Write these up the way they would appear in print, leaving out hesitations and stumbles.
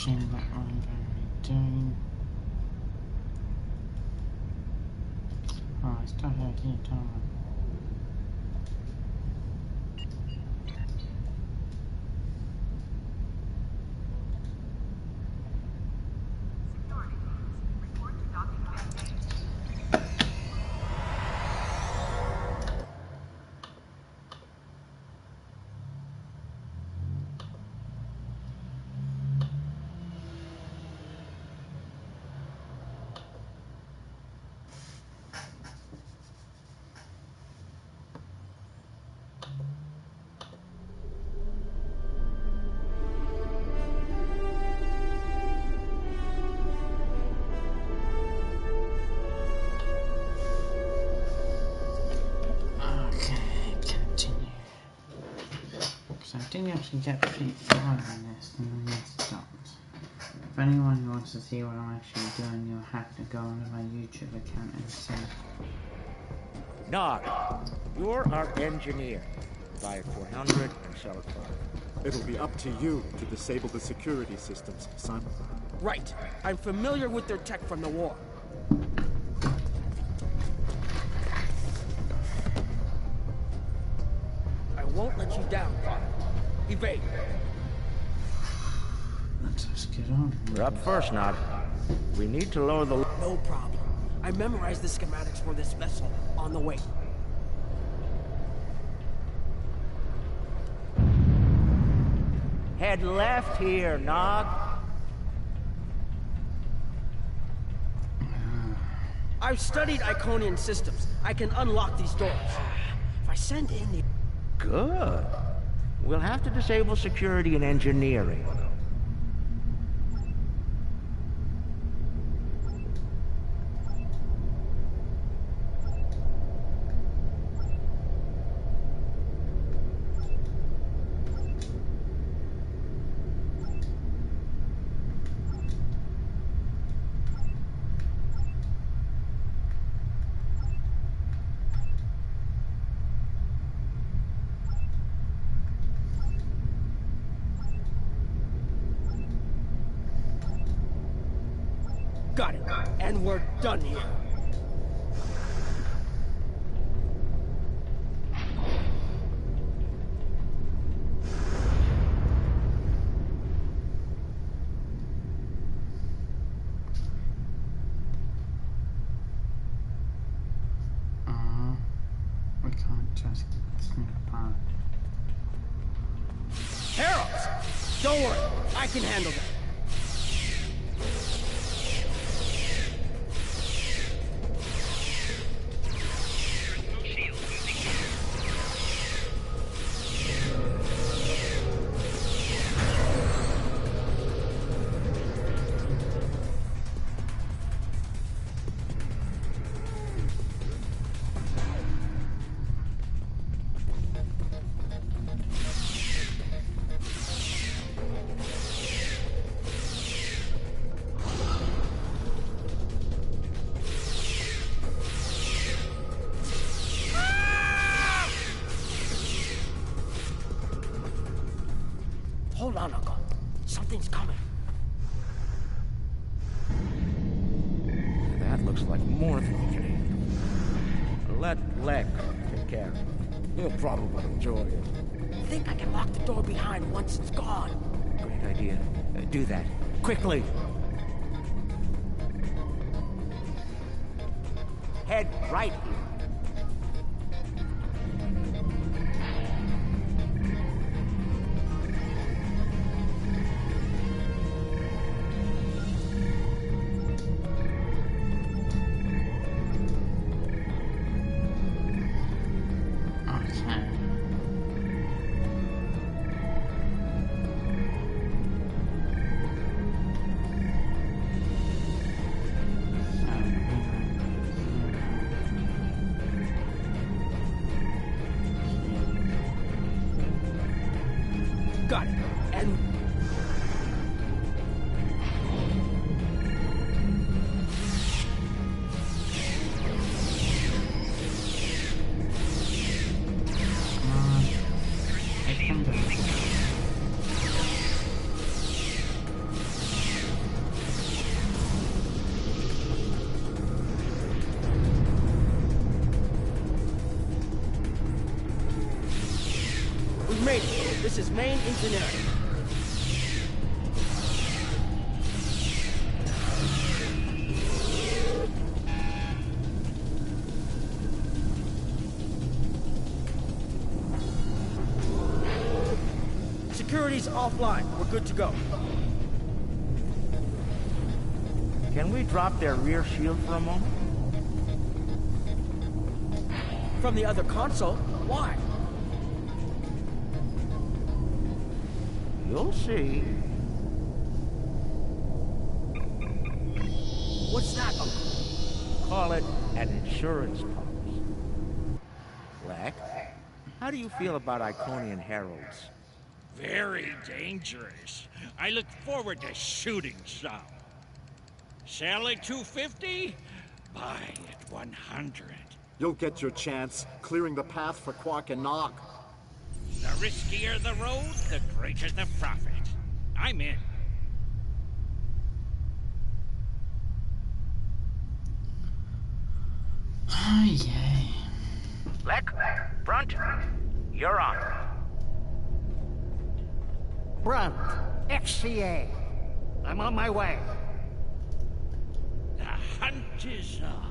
machine that I'm going to be doing. Oh, I start out here, don't I? I didn't actually get pretty far in this and then it stopped. If anyone who wants to see what I'm actually doing, you'll have to go onto my YouTube account and see. Nog, you're our engineer. Buy it 400 and sell it 5. It'll be up to you to disable the security systems, son. Right. I'm familiar with their tech from the war. I won't let you down, Connor. Evade. Let's just get on. We're up first, Nog. We need to lower the... No problem. I memorized the schematics for this vessel on the way. Head left here, Nog. I've studied Iconian systems. I can unlock these doors. If I send in the... Good. We'll have to disable security and engineering. Got it. And we're done here. We can't just sneak apart. Heralds! Don't worry. I can handle that. Hold on, Uncle. Something's coming. That looks like more than we can handle. Let Lek take care of it. He'll probably enjoy it. I think I can lock the door behind once it's gone. Great idea. Do that. Quickly! Head right here. Got it. And... Access main engineering. Security's offline. We're good to go. Can we drop their rear shield for a moment? From the other console? Why? You'll see. What's that, Uncle? Call it an insurance policy. Black, how do you feel about Iconian heralds? Very dangerous. I look forward to shooting some. Sell at 250? Buy at 100. You'll get your chance, clearing the path for Quark and Nog. The riskier the road, the greater the profit. I'm in. Oh, yay. Lek, front, you're on. Brunt, FCA. I'm on my way. The hunt is on.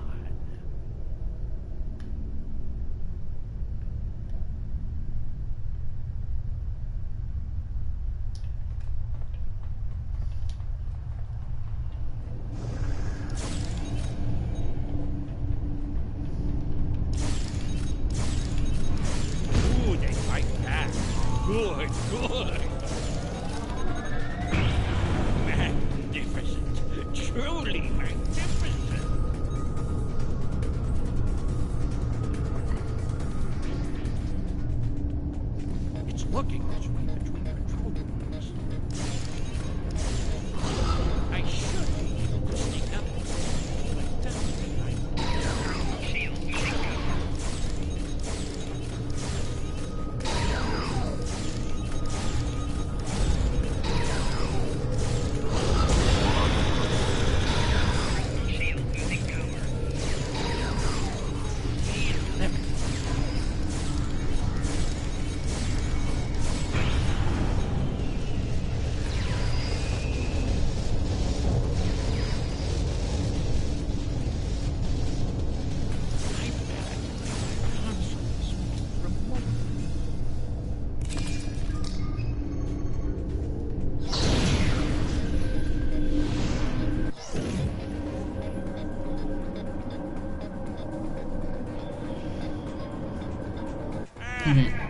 Ooh, they fight back. Good, good. Magnificent. Truly magnificent. It's looking this way between control rooms. I should be able to sneak up, but it doesn't mean I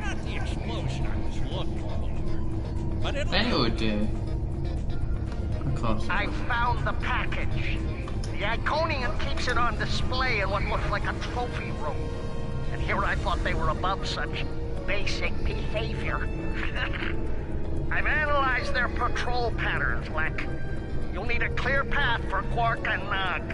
not the explosion I was looking for, but it'll Then it would do. Of course. I found the package. The Iconian keeps it on display in what looks like a trophy room. And here I thought they were above such basic behavior. I've analyzed their patrol patterns, Lek. You'll need a clear path for Quark and Nog.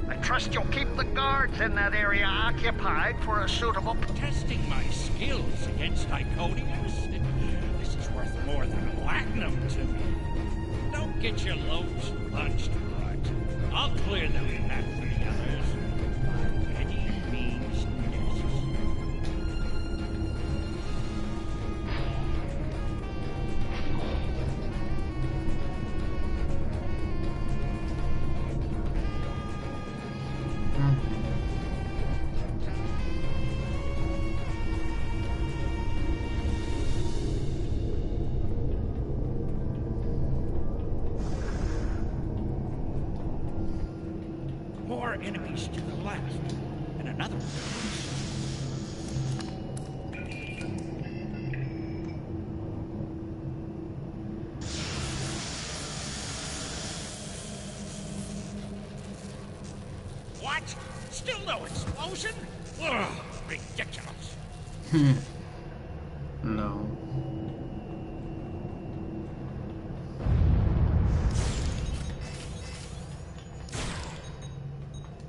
I trust you'll keep the guards in that area occupied for a suitable... testing my skills against Iconians. This is worth more than platinum to me. Don't get your loads punched, Bart. I'll clear them path for the others by any means necessary. More enemies to the left, and another one. What? Still no explosion? Ugh, ridiculous. No.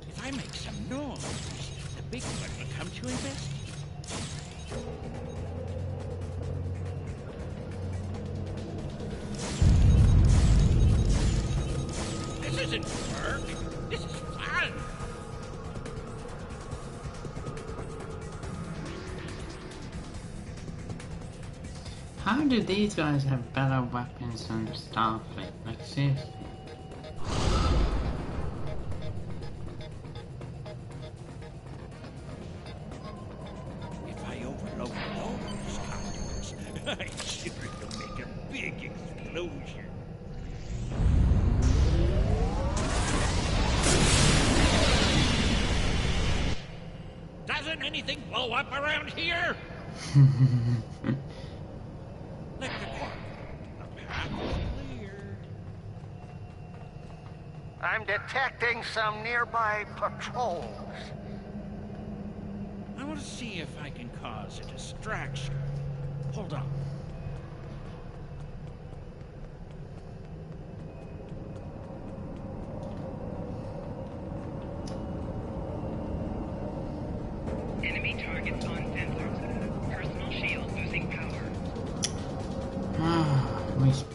If I make some noise, the big one will come to investigate. This isn't work. This is fun. How do these guys have better weapons than Starfleet? Like, seriously. If I overload those conduits, I'm sure it'll make a big explosion. Doesn't anything blow up around here? Let the park. The path is clear. I'm detecting some nearby patrols. I want to see if I can cause a distraction. Hold on. Enemy targets on sensors. Personal shield losing power. Respawn.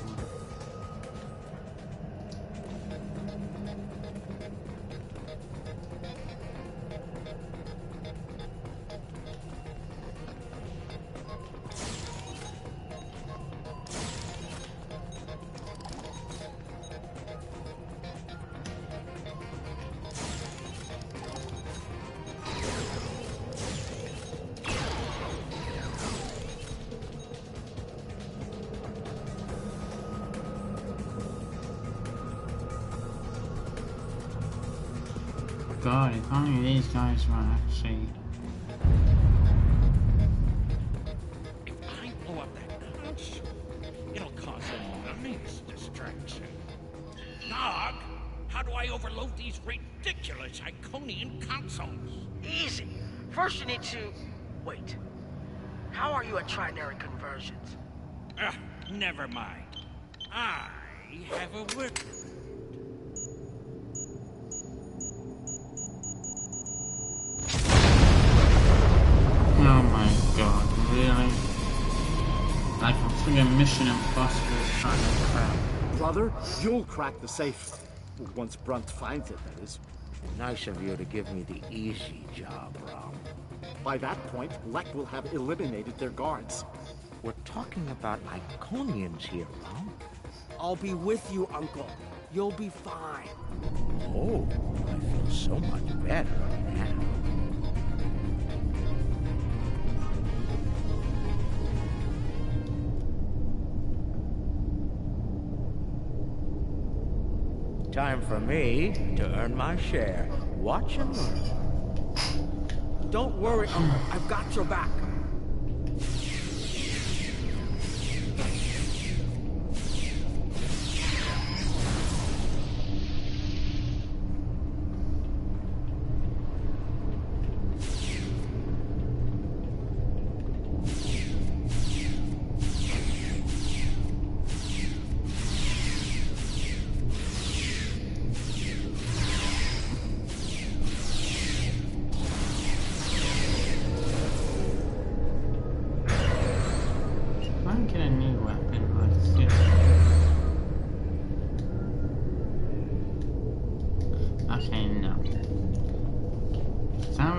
God, if only these guys were actually... If I blow up that console, it'll cause a nice distraction. Nog, how do I overload these ridiculous Iconian consoles? Easy. First you need to... Wait. How are you at trinary conversions? Never mind. I have a work. Oh my god, really? Like a friggin' Mission Impossible kind of crap. Brother, you'll crack the safe. Once Brunt finds it, that is. Nice of you to give me the easy job, Rom. By that point, Lek will have eliminated their guards. We're talking about Iconians here, Rom. I'll be with you, Uncle. You'll be fine. Oh, I feel so much better now. Time for me to earn my share. Watch and learn. Don't worry, Uncle. I've got your back.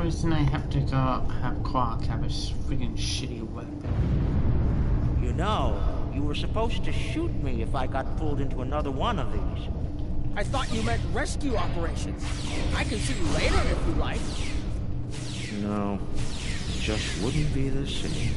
reason I have to go have Quark have a friggin' shitty weapon. You know, you were supposed to shoot me if I got pulled into another one of these. I thought you meant rescue operations. I can see you later if you like. No, it just wouldn't be the same.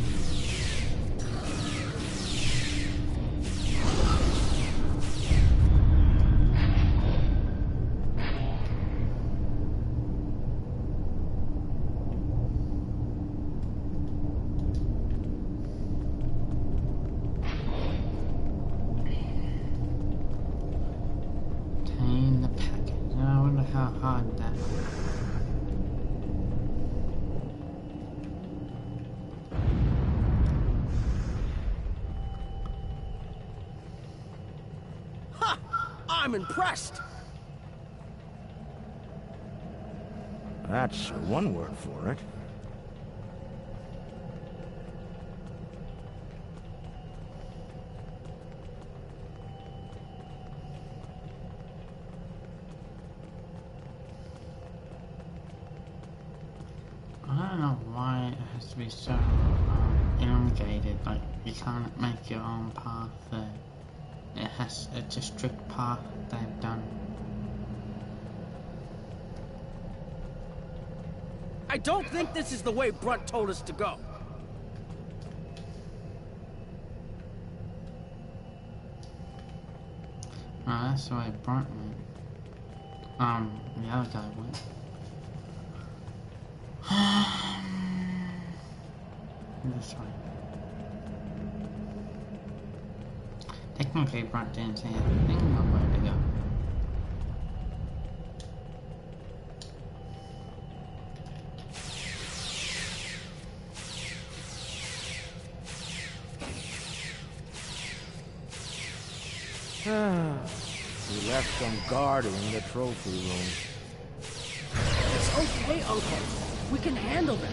I'm impressed. That's one word for it. I don't know why it has to be so elongated, like you can't make your own path there. It's a strict path they've done. I don't think this is the way Brunt told us to go. Oh, that's the way Brunt went. The other guy went. This way. Technically, Brunt didn't say anything about where to go. We left some guard in the trophy room. It's okay, Uncle. We can handle them.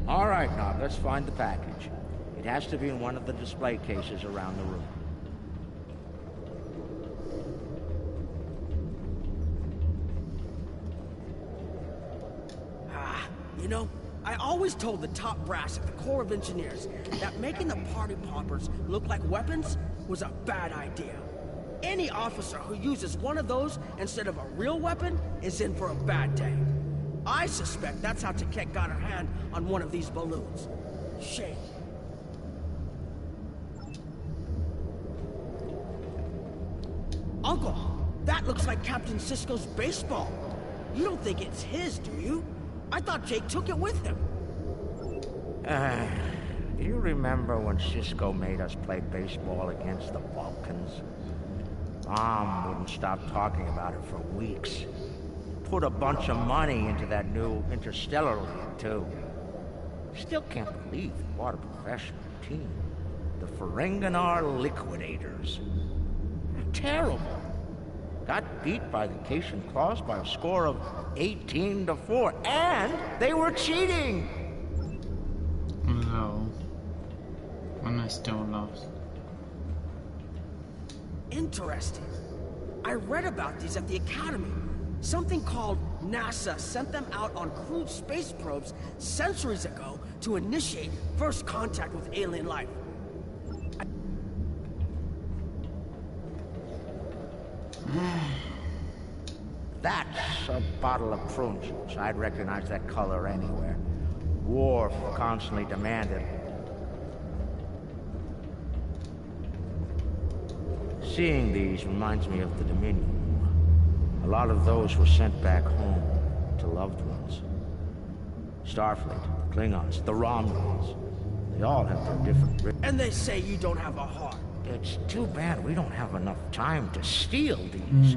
All right, now let's find the package. It has to be in one of the display cases around the room. You know, I always told the top brass at the Corps of Engineers that making the party poppers look like weapons was a bad idea. Any officer who uses one of those instead of a real weapon is in for a bad day. I suspect that's how Taket got her hand on one of these balloons. Shame. Uncle, that looks like Captain Sisko's baseball. You don't think it's his, do you? I thought Jake took it with him. Do you remember when Sisko made us play baseball against the Vulcans? Mom wouldn't stop talking about it for weeks. Put a bunch of money into that new interstellar league, too. Still can't believe he bought a professional team. The Ferenginar Liquidators. Terrible. Got beat by the Cation Claws by a score of 18-4, and they were cheating! No. And I still lost. Interesting. I read about these at the Academy. Something called NASA sent them out on crewed space probes centuries ago to initiate first contact with alien life. That's a bottle of prune juice. I'd recognize that color anywhere. Worf constantly demanded. Seeing these reminds me of the Dominion. A lot of those were sent back home to loved ones. Starfleet, the Klingons, the Romulans. They all have their different... And they say you don't have a heart. It's too bad we don't have enough time to steal these.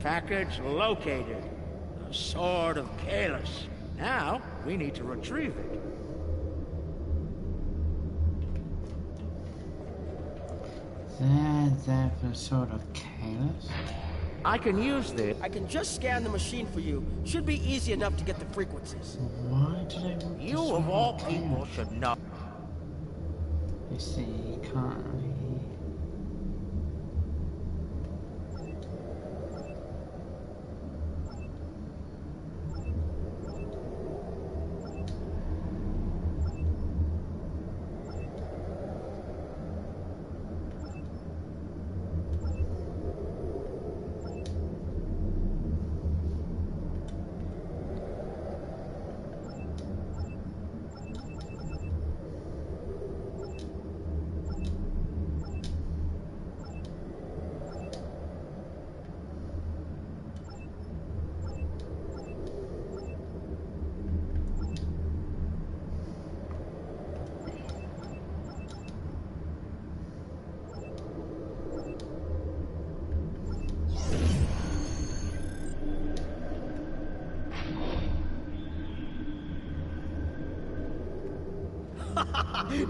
Package located. The Sword of Kahless. Now, we need to retrieve it. That's the Sword of Kahless? I can use this. I can just scan the machine for you. Should be easy enough to get the frequencies. Why did I want You, of all people, should know. You see, you can't really...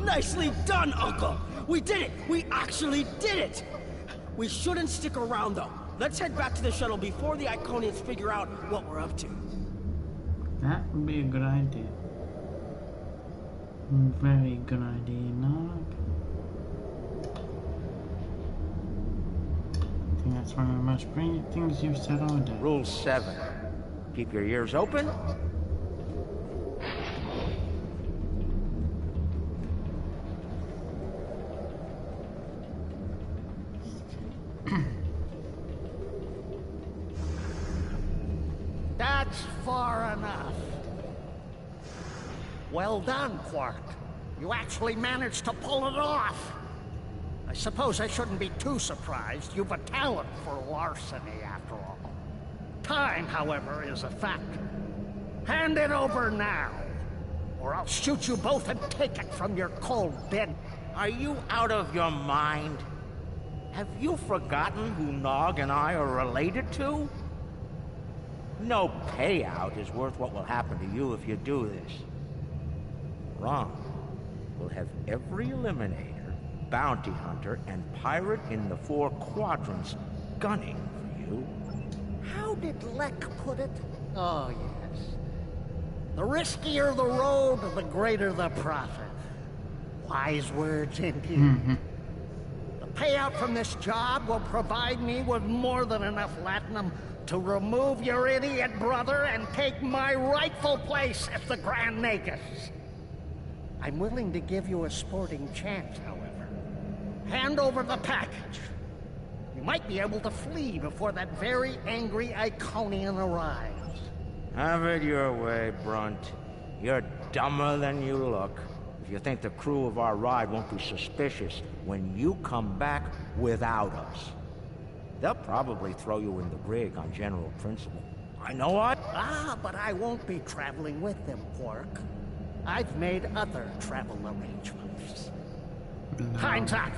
Nicely done, Uncle! We did it! We actually did it! We shouldn't stick around, though. Let's head back to the shuttle before the Iconians figure out what we're up to. That would be a good idea. Very good idea, no? think that's one of the most brilliant things you've said all day. Rule 7. Keep your ears open. That's far enough. Well done, Quark. You actually managed to pull it off. I suppose I shouldn't be too surprised. You've a talent for larceny, after all. Time, however, is a factor. Hand it over now, or I'll shoot you both and take it from your cold dead. Are you out of your mind? Have you forgotten who Nog and I are related to? No payout is worth what will happen to you if you do this. Wrong. We'll have every Eliminator, Bounty Hunter, and Pirate in the 4 quadrants gunning for you. How did Lek put it? Oh, yes. The riskier the road, the greater the profit. Wise words indeed. The payout from this job will provide me with more than enough latinum to remove your idiot brother and take my rightful place as the Grand Nagus. I'm willing to give you a sporting chance, however. Hand over the package. You might be able to flee before that very angry Iconian arrives. Have it your way, Brunt. You're dumber than you look. If you think the crew of our ride won't be suspicious when you come back without us. They'll probably throw you in the brig on general principle. I know what? But I won't be traveling with them, Quark. I've made other travel arrangements. Time's up.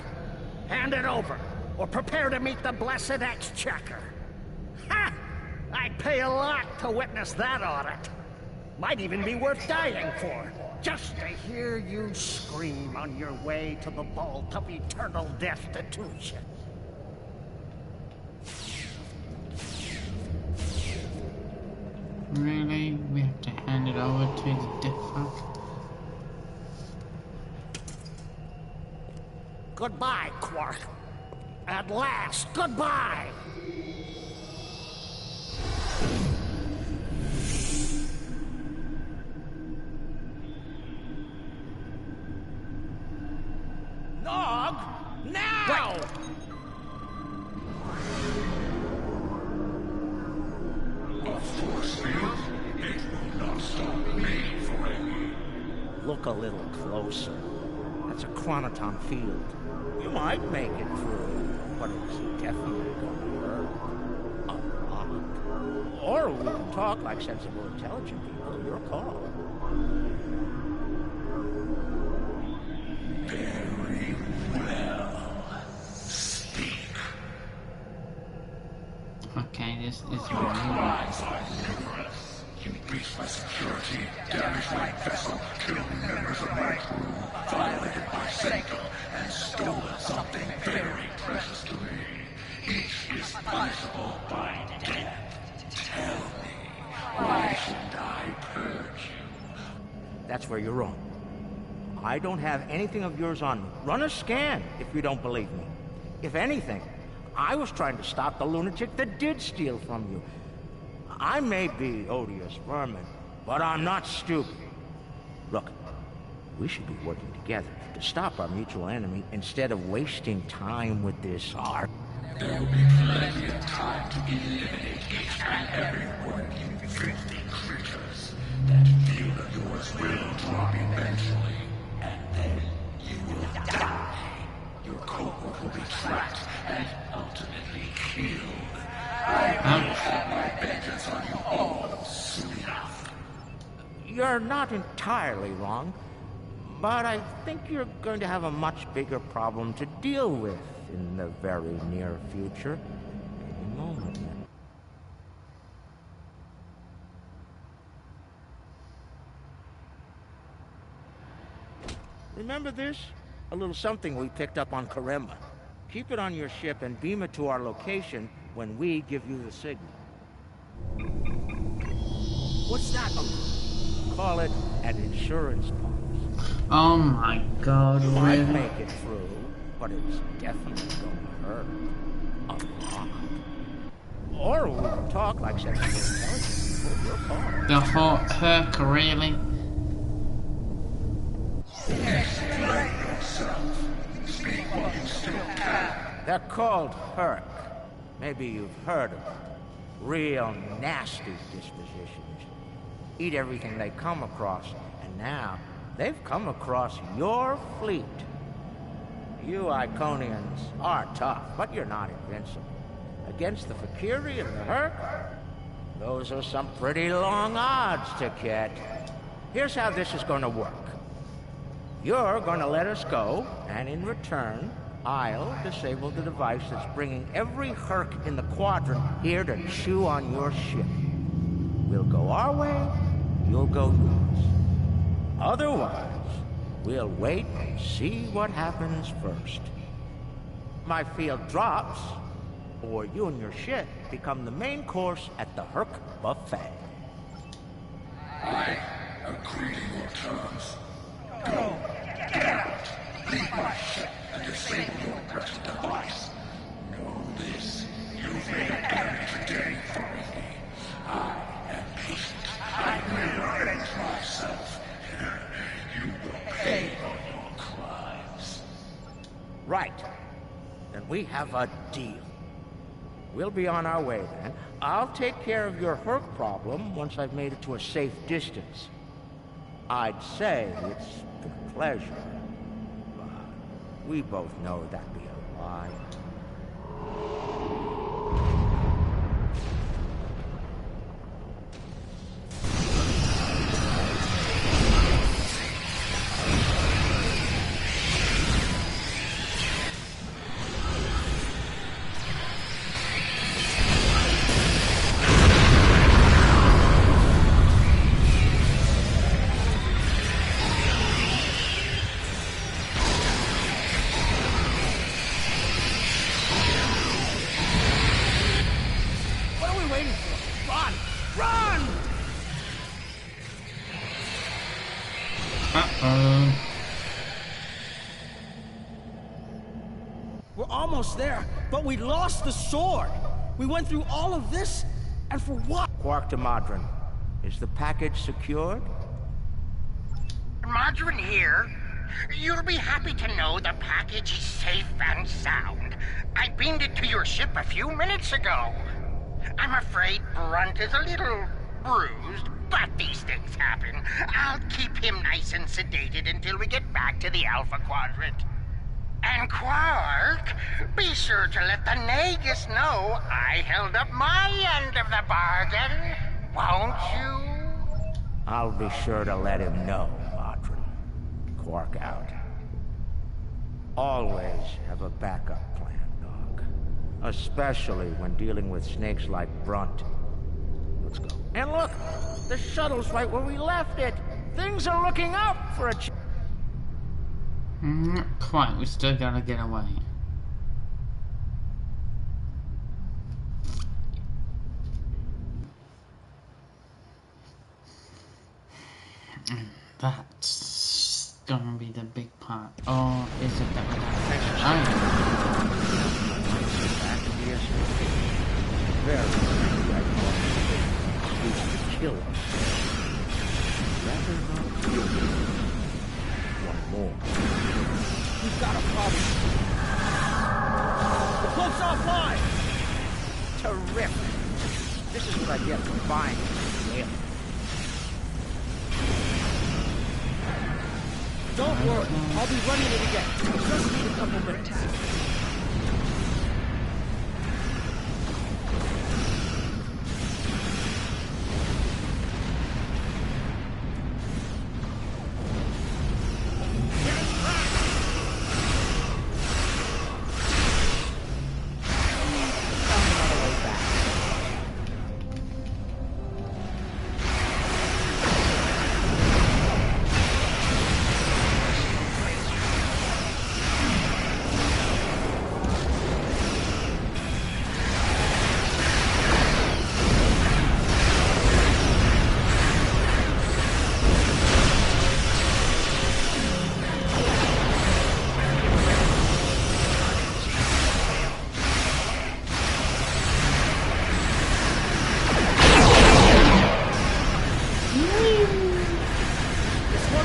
Hand it over, or prepare to meet the blessed exchequer. Ha! I'd pay a lot to witness that audit. Might even be worth dying for, just to hear you scream on your way to the vault of eternal destitution. Really? We have to hand it over to the death fuck? Goodbye, Quark. At last, goodbye! Nog! Now! Go! Look a little closer. That's a chronoton field. You might make it through, but it's definitely going to hurt. A lot. Or we can talk like sensible, intelligent people. Your call. Very well. Speak. Okay, this is really Crimes are numerous. You breached my security, damaged my vessel, killed members of my crew, violated my signal, and stolen something very precious to me. Each is punishable by death. Tell me, why should I purge you? That's where you're wrong. I don't have anything of yours on me. Run a scan if you don't believe me. If anything, I was trying to stop the lunatic that did steal from you. I may be odious vermin, but I'm not stupid. Look, we should be working together to stop our mutual enemy instead of wasting time with this art. There will be plenty of time to eliminate each and every one of you drifting creatures. That field of yours will drop eventually, and then you will die. Your cohort will be tracked and ultimately killed. I will have my vengeance on you all soon enough. You're not entirely wrong, but I think you're going to have a much bigger problem to deal with in the very near future. Any moment now. Remember this? A little something we picked up on Karemma. Keep it on your ship and beam it to our location when we give you the signal. What's that, Uncle? Call it an insurance policy. Oh my god, You might really? make it through, but it's definitely going to hurt. a lot. Or we can talk like sexual intelligence people. Your call. The Herc, really? Explain yourself. Speak while you still can. They're called Herc. Maybe you've heard of them. Real nasty dispositions. Eat everything they come across. And now, they've come across your fleet. You Iconians are tough, but you're not invincible. Against the Fakiri and the Herc, those are some pretty long odds to get. Here's how this is going to work. You're going to let us go, and in return, I'll disable the device that's bringing every Herc in the Quadrant here to chew on your ship. We'll go our way, you'll go yours. Otherwise, we'll wait and see what happens first. My field drops, or you and your ship become the main course at the Herc buffet. I agree to your terms. Go. Get out. Leave my ship and disable your wretched device. Know this. You've made a damage day for me. I am patient. I will avenge myself. You will pay for your crimes. Right. Then we have a deal. We'll be on our way then. I'll take care of your Herc problem once I've made it to a safe distance. I'd say it's been a pleasure, but we both know that'd be a lie. We're almost there, but we lost the sword. We went through all of this, and for what? Quark to Modron. Is the package secured? Margarine here. You'll be happy to know the package is safe and sound. I beamed it to your ship a few minutes ago. I'm afraid Brunt is a little bruised, but these things happen. I'll keep him nice and sedated until we get back to the Alpha Quadrant. And Quark, be sure to let the Nagus know I held up my end of the bargain, won't you? I'll be sure to let him know, Modron. Quark out. Always have a backup plan, dog. Especially when dealing with snakes like Brunt. Let's go. And look! The shuttle's right where we left it! Things are looking up for a Not quite, we still gotta get away. That's gonna be the big part. Or is it that we have to Very kill us. Rather not kill us. One more. We've got a problem. The cloak's offline! Terrific. This is what I get for buying it. Don't worry, I'll be running it again. Just need a couple minutes.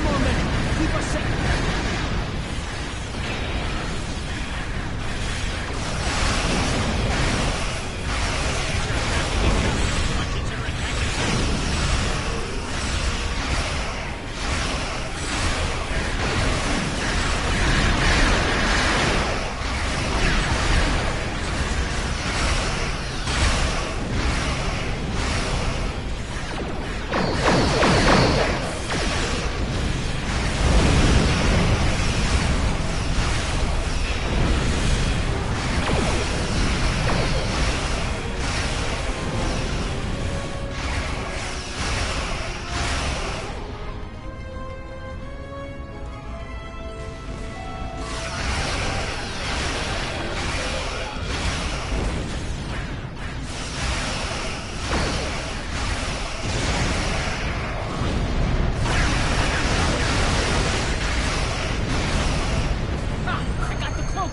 for a minute. Keep us safe.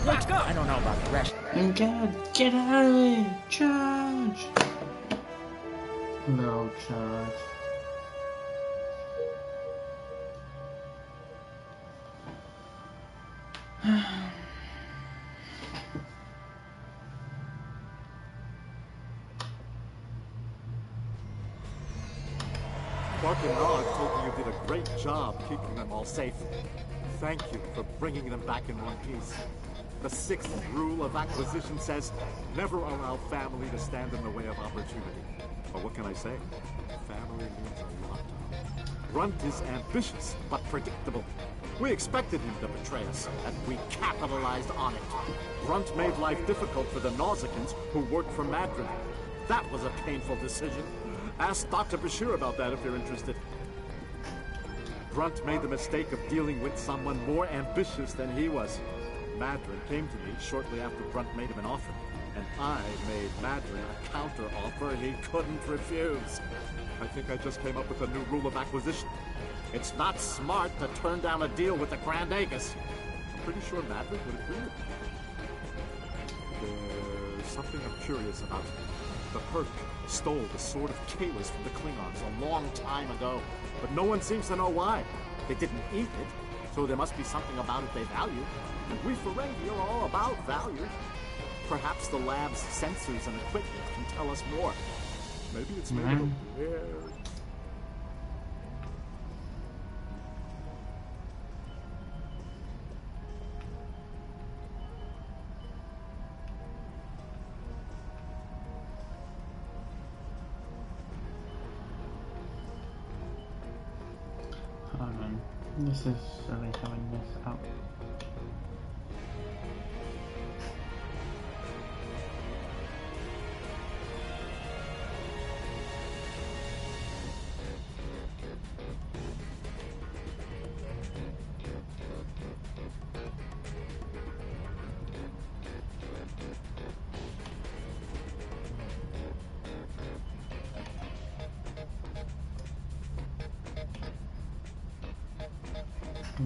Let's go. I don't know about the rest. Get out of here! Charge! No charge. Bark and Nog told me you did a great job keeping them all safe. Thank you for bringing them back in one piece. The 6th rule of acquisition says, never allow family to stand in the way of opportunity. But what can I say? Family means a lot to him. Grunt is ambitious, but predictable. We expected him to betray us, and we capitalized on it. Grunt made life difficult for the Nausicans who worked for Madrid. That was a painful decision. Ask Dr. Bashir about that if you're interested. Grunt made the mistake of dealing with someone more ambitious than he was. Madrid came to me shortly after Grunt made him an offer, and I made Madrid a counter-offer he couldn't refuse. I think I just came up with a new rule of acquisition. It's not smart to turn down a deal with the Grand Agus. I'm pretty sure Madrid would agree with me. There's something I'm curious about. The Hurk stole the Sword of Kalis from the Klingons a long time ago, but no one seems to know why. They didn't eat it, so there must be something about it they value. And we Ferengi are all about value. Perhaps the lab's sensors and equipment can tell us more. Maybe it's made of weird... Hold on. This is really having this up.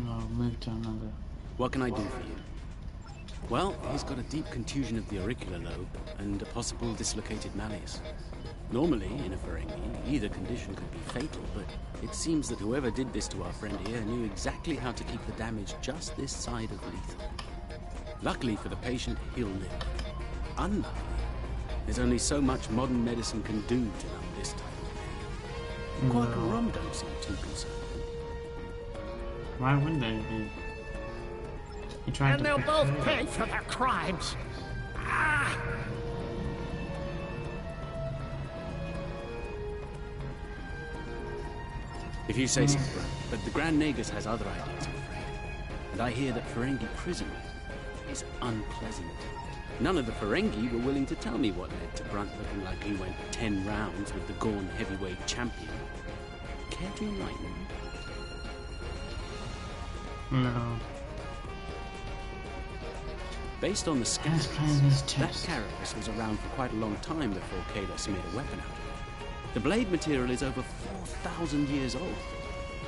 I'll move to another. What can I do for you? Well, he's got a deep contusion of the auricular lobe and a possible dislocated malleus. Normally, in a Ferengi, either condition could be fatal, but it seems that whoever did this to our friend here knew exactly how to keep the damage just this side of lethal. Luckily for the patient, he'll live. Unluckily, there's only so much modern medicine can do to numb this type of pain. Quark and Rom don't seem too concerned. Why wouldn't they be? He tried And to they'll both betray. pay for their crimes. Ah! If you say so, Grunt, but the Grand Nagus has other ideas, I'm afraid. And I hear that Ferengi prison is unpleasant. None of the Ferengi were willing to tell me what led to Grunt looking like he went 10 rounds with the Gorn heavyweight champion. Care to enlighten me? No. Based on the scans, play this that test. carapace was around for quite a long time before Kalos made a weapon out of it. The blade material is over 4,000 years old,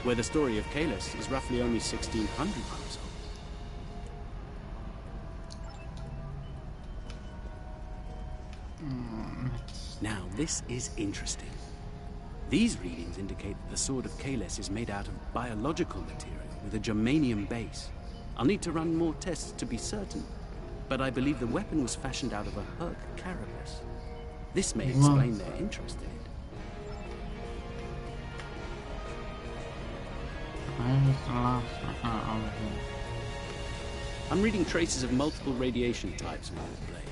where the story of Kalos is roughly only 1,600 years old. Now, this is interesting. These readings indicate that the Sword of Kalis is made out of biological material with a germanium base. I'll need to run more tests to be certain, but I believe the weapon was fashioned out of a Herc carapace. This may explain their interest in it. Where is the last one? Oh, over here. I'm reading traces of multiple radiation types within the blade.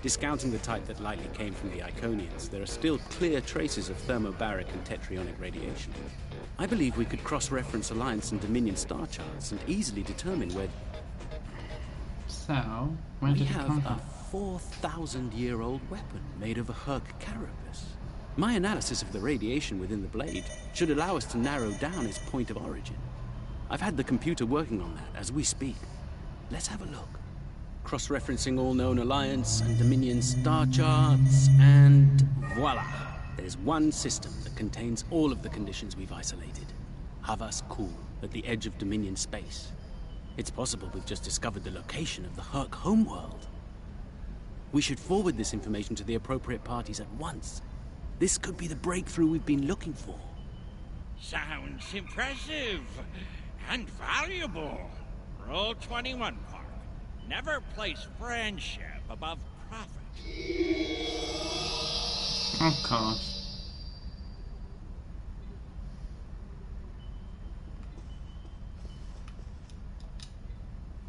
Discounting the type that likely came from the Iconians, there are still clear traces of thermobaric and tetrionic radiation. I believe we could cross-reference Alliance and Dominion star charts and easily determine where... So, where we did it have come a from? 4,000-year-old weapon made of a Herc carapace. My analysis of the radiation within the blade should allow us to narrow down its point of origin. I've had the computer working on that as we speak. Let's have a look. Cross-referencing all known Alliance and Dominion star charts, and voila! There's one system that contains all of the conditions we've isolated. Havas Kul, at the edge of Dominion space. It's possible we've just discovered the location of the Herc homeworld. We should forward this information to the appropriate parties at once. This could be the breakthrough we've been looking for. Sounds impressive and valuable. Rule 21, Park. Never place friendship above profit. Of course.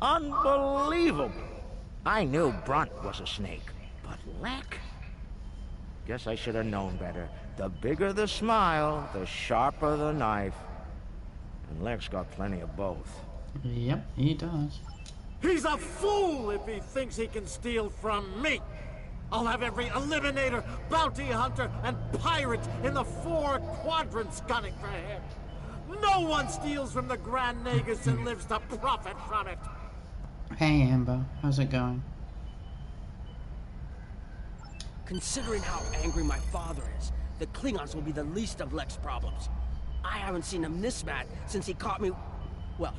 Unbelievable! I knew Brunt was a snake, but Lek? Guess I should have known better. The bigger the smile, the sharper the knife. And Lek's got plenty of both. Yep, he does. He's a fool if he thinks he can steal from me! I'll have every eliminator, bounty hunter, and pirate in the 4 quadrants gunning for him! No one steals from the Grand Nagus and lives to profit from it! Hey Amber, how's it going? Considering how angry my father is, the Klingons will be the least of Lek's problems. I haven't seen him this mad since he caught me... Well,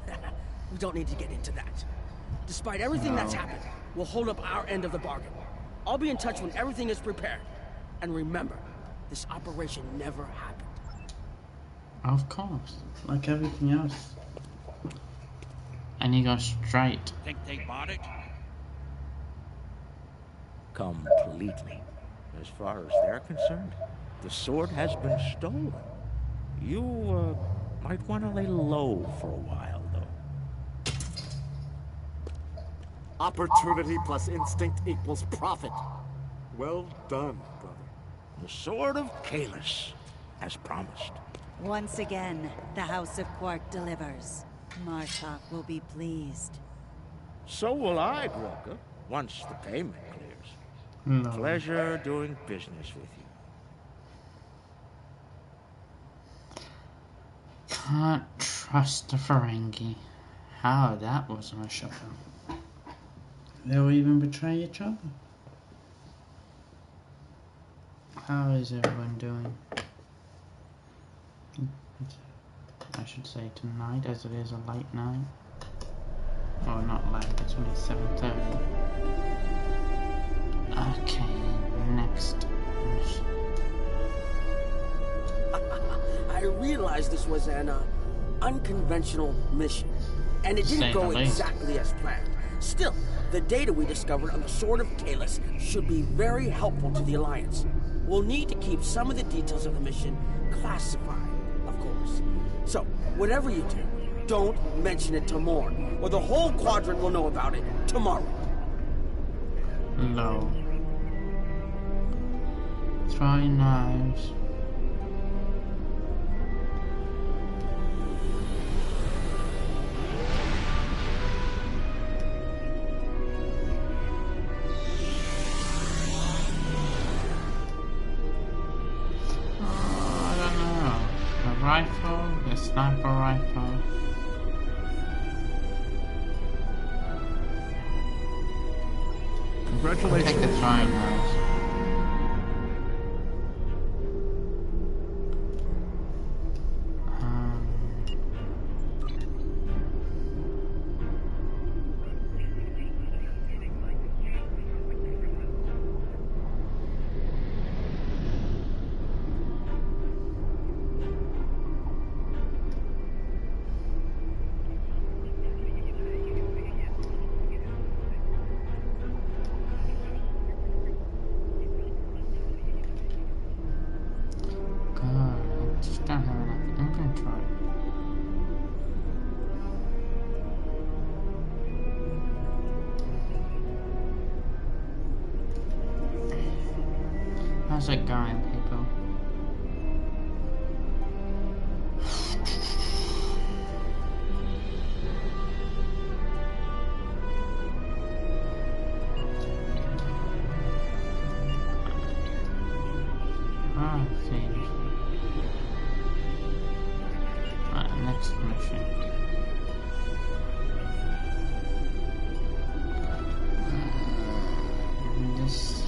we don't need to get into that. Despite everything that's happened, we'll hold up our end of the bargain. I'll be in touch when everything is prepared. And remember, this operation never happened. Of course, like everything else. And you go straight. Think they bought it? Completely. As far as they're concerned, the sword has been stolen. You, might want to lay low for a while, though. Opportunity plus instinct equals profit. Well done, brother. The Sword of Kalis, as promised. Once again, the House of Quark delivers. Martok will be pleased. So will I, Broker, once the payment clears. No. Pleasure doing business with you. Can't trust the Ferengi. How that was a shocker. They'll even betray each other. How is everyone doing? I should say tonight, as it is a late night. Oh, not late, it's only 7:30. Okay, next mission. I realized this was an unconventional mission, and it didn't go exactly as planned. Still, the data we discovered on the Sword of Kalis should be very helpful to the Alliance. We'll need to keep some of the details of the mission classified, of course. So, whatever you do, don't mention it to Morn, or the whole Quadrant will know about it tomorrow. No. Try knives. Rifle, the sniper rifle. Congratulations. Take the throwing knives. How's it going, people? Ah, see. Right, next mission. This.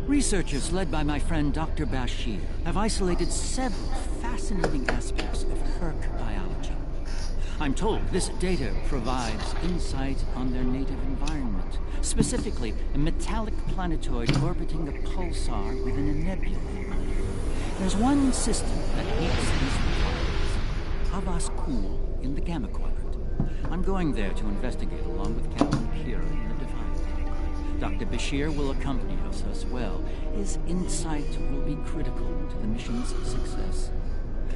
Researchers led by my friend Dr. Bashir have isolated several fascinating aspects of Kirk biology. I'm told this data provides insight on their native environment, specifically a metallic planetoid orbiting a pulsar within a nebula. There's one system that meets these requirements, Havas Kul in the Gamma Quadrant. I'm going there to investigate along with Cal and Kira in the Divine. Dr. Bashir will accompany us as well. His insight will be critical to the mission's success.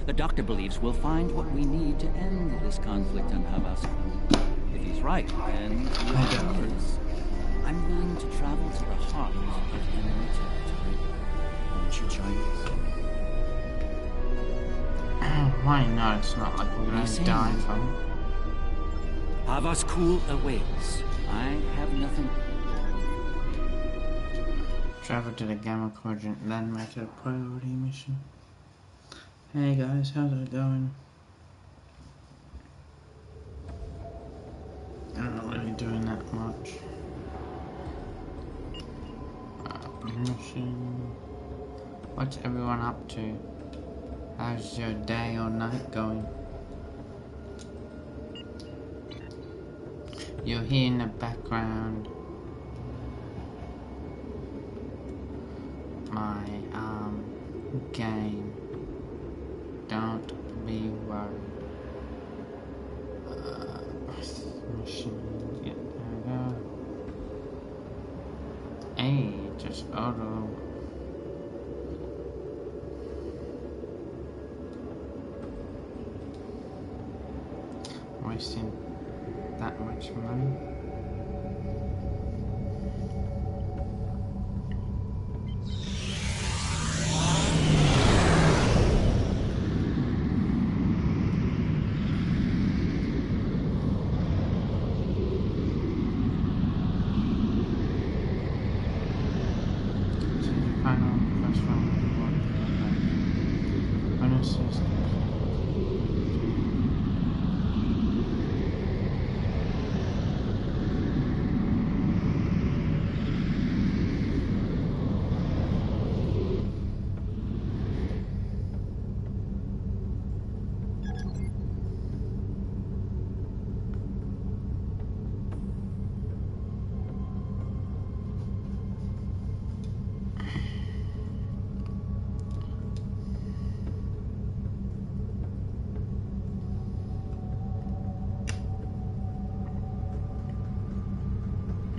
The Doctor believes we'll find what we need to end this conflict on Havas Kul. If he's right, and he often is, I'm willing to travel to the heart of enemy territory. Won't you join us? Why not? It's not like we're gonna die from it. Havas Kul awaits. I have nothing. Travel to the Gamma Quadrant, then make it a priority mission. Hey guys, how's it going? I'm not really doing that much. Mission. What's everyone up to? How's your day or night going? You'll hear in the background my game. Don't be worried. Mission. Yeah, there we go. Hey, just auto. Wasting that much money.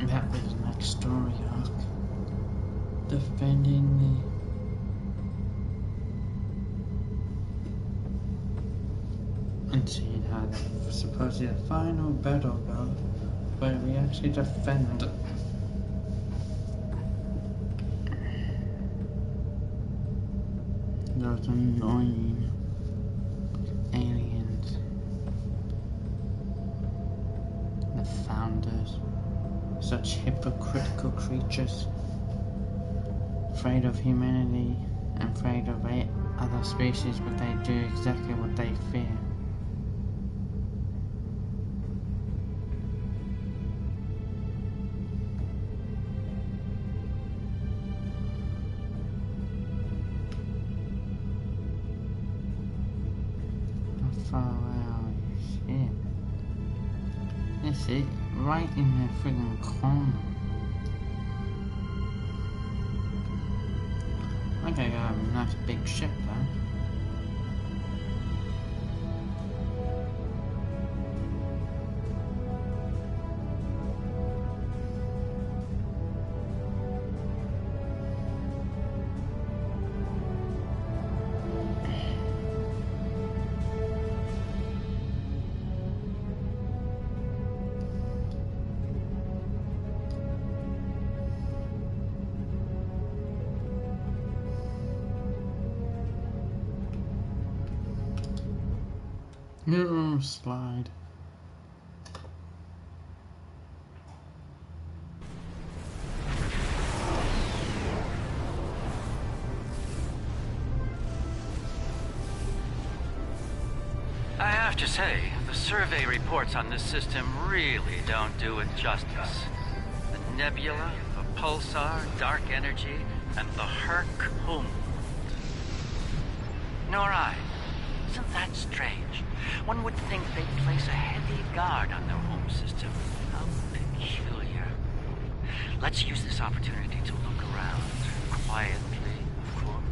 That was the next story arc. Defending the... and seeing how the supposedly the final battle goes, where we actually defend those annoying aliens. The founders. Such hypocritical creatures, afraid of humanity and afraid of other species, but they do exactly what they fear. How far away are we? Shit. This is right in the friggin' corner. Okay, got a nice big ship though. Slide. I have to say, the survey reports on this system really don't do it justice. The nebula, the pulsar, dark energy, and the Herc homeworld. Nor I. Isn't that strange? One would think they'd place a heavy guard on their home system. How peculiar. Let's use this opportunity to look around. Quietly, of course.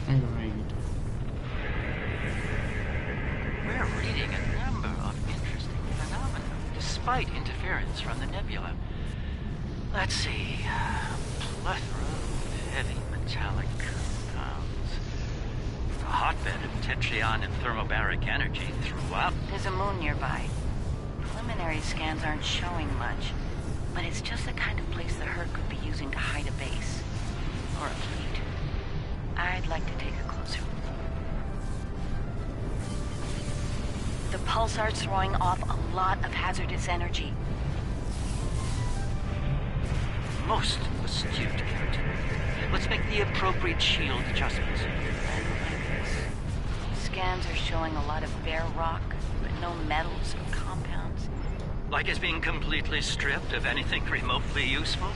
Agreed. We're reading a number of interesting phenomena, despite interference from the nebula. Let's see. Plethora of heavy metallic compounds. A hotbed of tetryon and thermobaric energy throughout. There's a moon nearby. Preliminary scans aren't showing much, but it's just the kind of place the Herc could be using to hide a base. Or a fleet. I'd like to take a closer look. The pulsar's throwing off a lot of hazardous energy. Most astute, Captain. Let's make the appropriate shield adjustments. Scans are showing a lot of bare rock, but no metals or compounds. Like it's being completely stripped of anything remotely useful?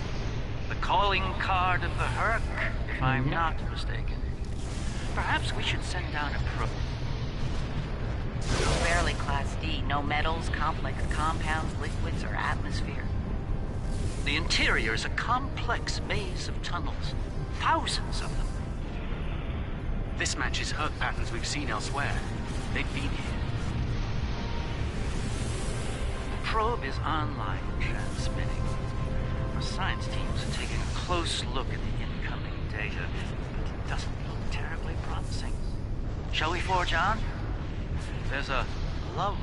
The calling card of the Herc, if I'm not mistaken. Perhaps we should send down a probe. Barely Class D. No metals, complex compounds, liquids, or atmosphere. The interior is a complex maze of tunnels. Thousands of them. This matches Herc patterns we've seen elsewhere. They've been here. The probe is online transmitting. Our science teams are taking a close look at the incoming data, but it doesn't look terribly promising. Shall we forge on? There's a lovely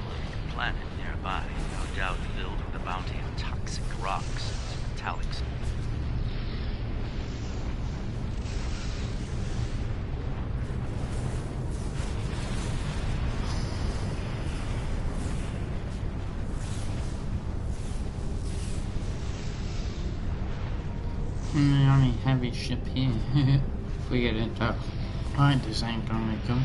planet nearby, no doubt filled with a bounty of toxic rocks and metallics. The only heavy ship here. If we get into right, this ain't gonna be good.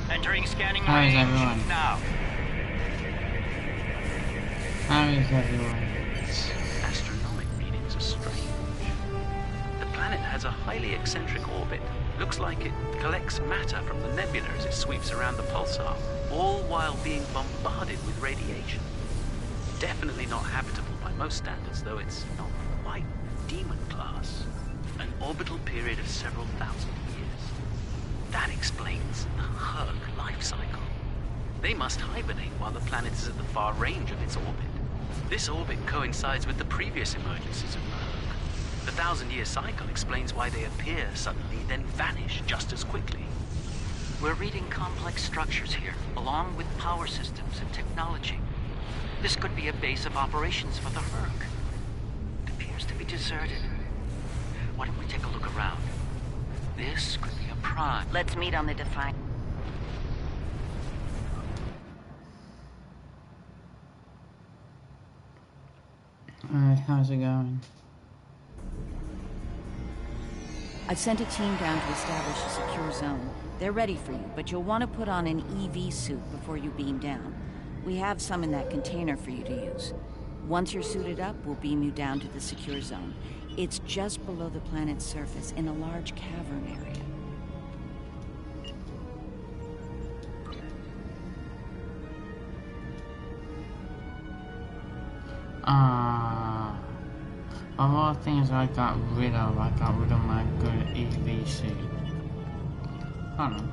Entering scanning How is range everyone? now. How is everyone? Astronomic readings are strange. The planet has a highly eccentric orbit. Looks like it collects matter from the nebula as it sweeps around the pulsar, all while being bombarded with radiation. Definitely not habitable by most standards, though it's not quite demon class. An orbital period of several thousand years. That explains the Herc life cycle. They must hibernate while the planet is at the far range of its orbit. This orbit coincides with the previous emergencies of the Herc. The 1,000-year cycle explains why they appear suddenly, then vanish just as quickly. We're reading complex structures here, along with power systems and technology. This could be a base of operations for the Herc. It appears to be deserted. Why don't we take a look around? This could be a prime. Let's meet on the Defiant. Alright, how's it going? I've sent a team down to establish a secure zone. They're ready for you, but you'll want to put on an EV suit before you beam down. We have some in that container for you to use. Once you're suited up, we'll beam you down to the secure zone. It's just below the planet's surface in a large cavern area. Of all things I got rid of my good EV suit. I don't know.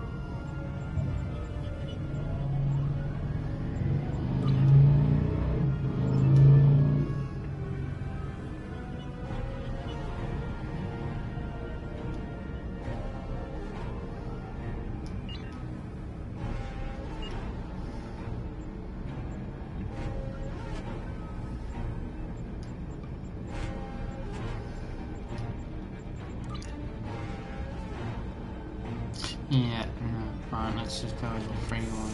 Yeah, no, fine, let's just go with the free one.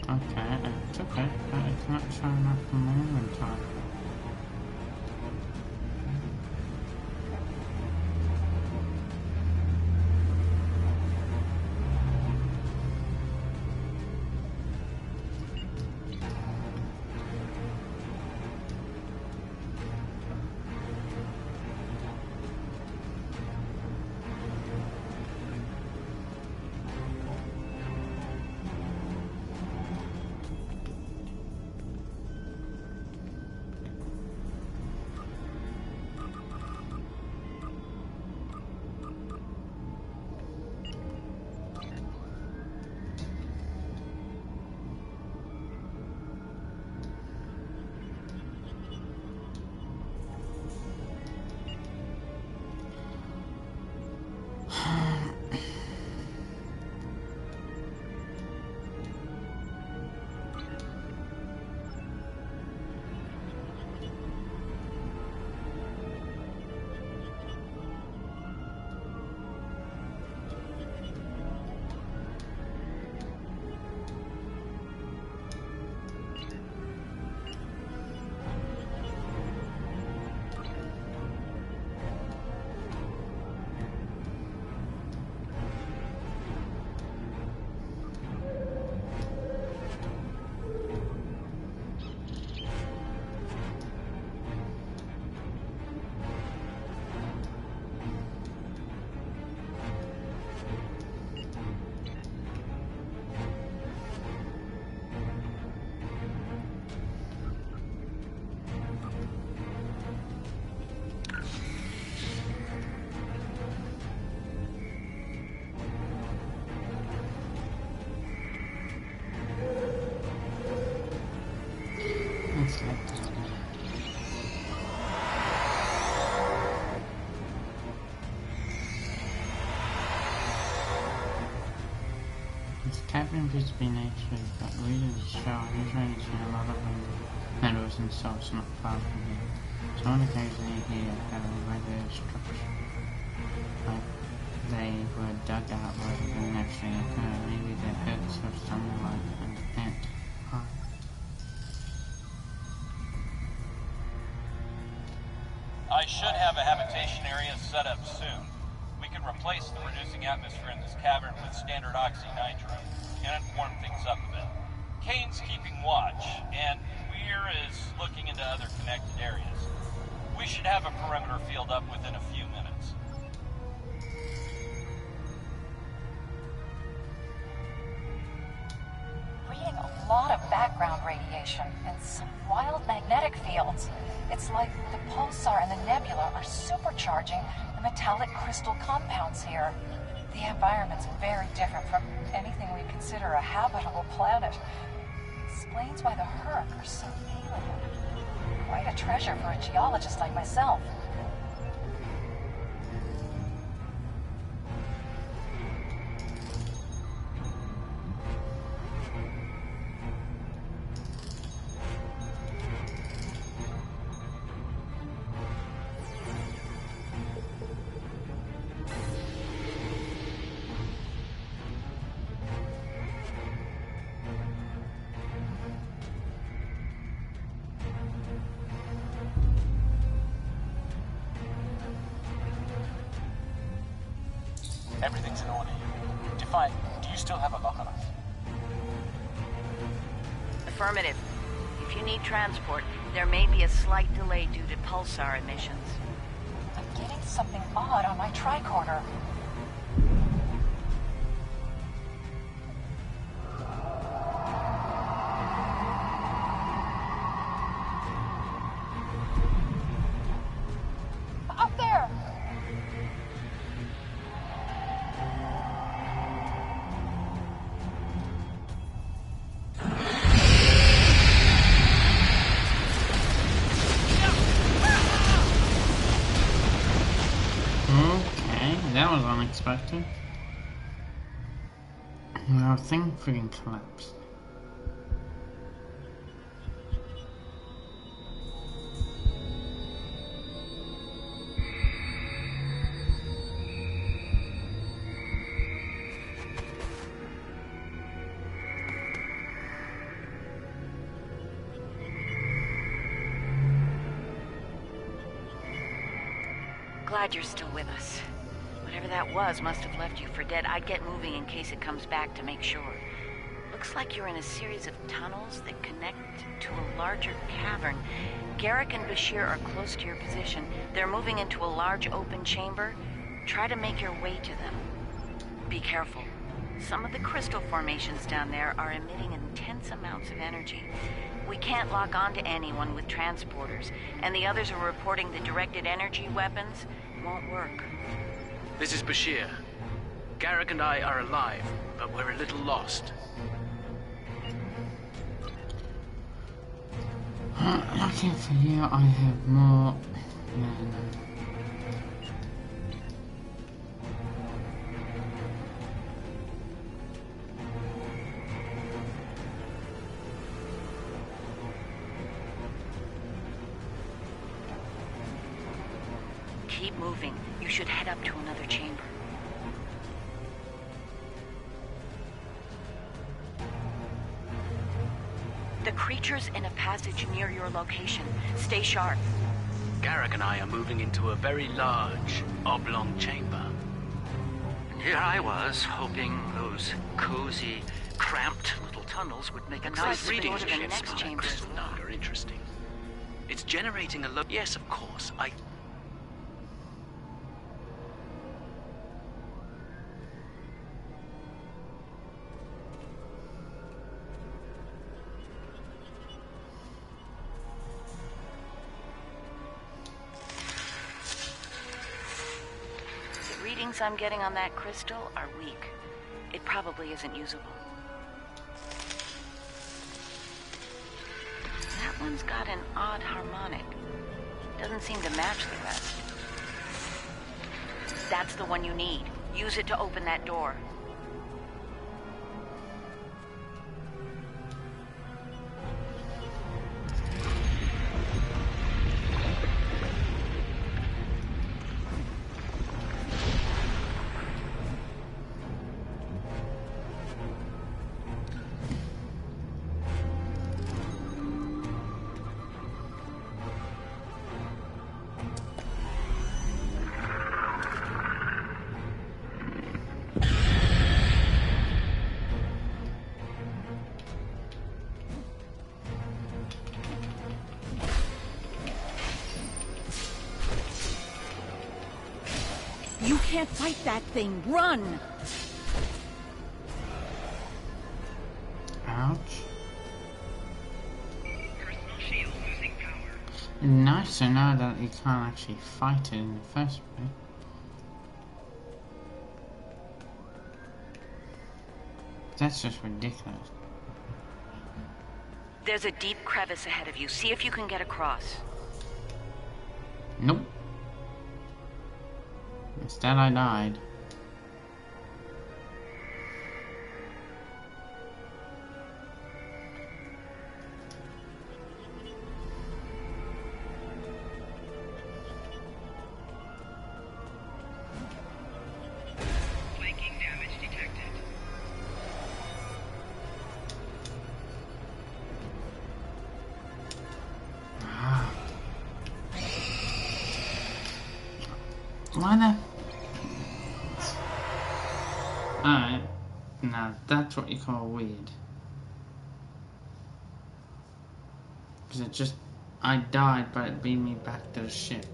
Okay, it's okay, but it's not showing up in my inventory. It's like that. This cabin has been actually got rid of the show. Usually it's a lot of metals and salts not far from here. So on occasion here have a regular structure. Like they were dug out rather than naturally occur. Maybe the hurts of something like an ant. I should have a habitation area set up soon. We can replace the reducing atmosphere in this cavern with standard oxynitro and warm things up a bit. Kane's keeping watch, and Weir is looking into other connected areas. We should have a perimeter field up within a few minutes. Reading a lot of background radiation and some wild magnetic fields. It's like the pulsar and the nebula are supercharging the metallic crystal compounds here. The environment's very different from anything we consider a habitable planet. Explains why the Herc are so alien. Quite a treasure for a geologist like myself. Everything's in order. Define, do you still have a lock on us? Affirmative. If you need transport, there may be a slight delay due to pulsar emissions. I'm getting something odd on my tricorder. Up there! Okay, That was unexpected. Our thing freaking collapsed. Glad you're still with us. Whatever that was must have left you for dead. I'd get moving in case it comes back to make sure. Looks like you're in a series of tunnels that connect to a larger cavern. Garrick and Bashir are close to your position. They're moving into a large open chamber. Try to make your way to them. Be careful. Some of the crystal formations down there are emitting intense amounts of energy. We can't lock onto anyone with transporters, and the others are reporting the directed energy weapons won't work. This is Bashir. Garrick and I are alive, but we're a little lost. Lucky for you, I have more than... Keep moving. You should head up to another chamber. The creature's in a passage near your location. Stay sharp. Garrick and I are moving into a very large, oblong chamber. And here I was, hoping those cozy, cramped little tunnels would make a nice readings to you the get next from chamber. that crystal node are interesting. It's generating a low... Yes, of course, The readings I'm getting on that crystal are weak. It probably isn't usable. That one's got an odd harmonic. Doesn't seem to match the rest. That's the one you need. Use it to open that door. You can't fight that thing. Run! Ouch. Personal shield losing power. Nice to know that you can't actually fight it in the first place. That's just ridiculous. There's a deep crevice ahead of you. See if you can get across. Nope. Instead I died. Flanking damage detected. Why the... Alright. Now that's what you call weird. Because it just... I died, but it beat me back to the ship.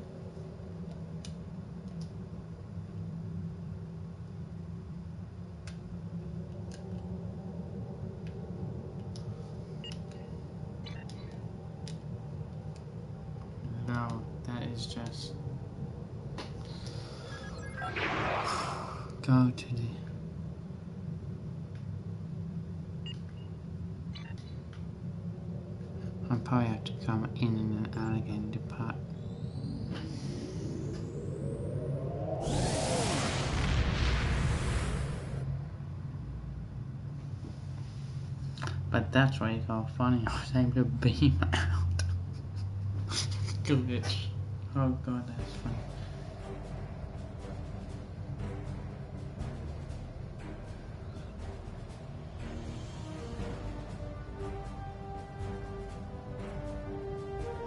No, that is just... Go to the... I probably have to come in and out again, depart. that's why you got funny. I was able to beam out. Glitch. Oh god, that's funny.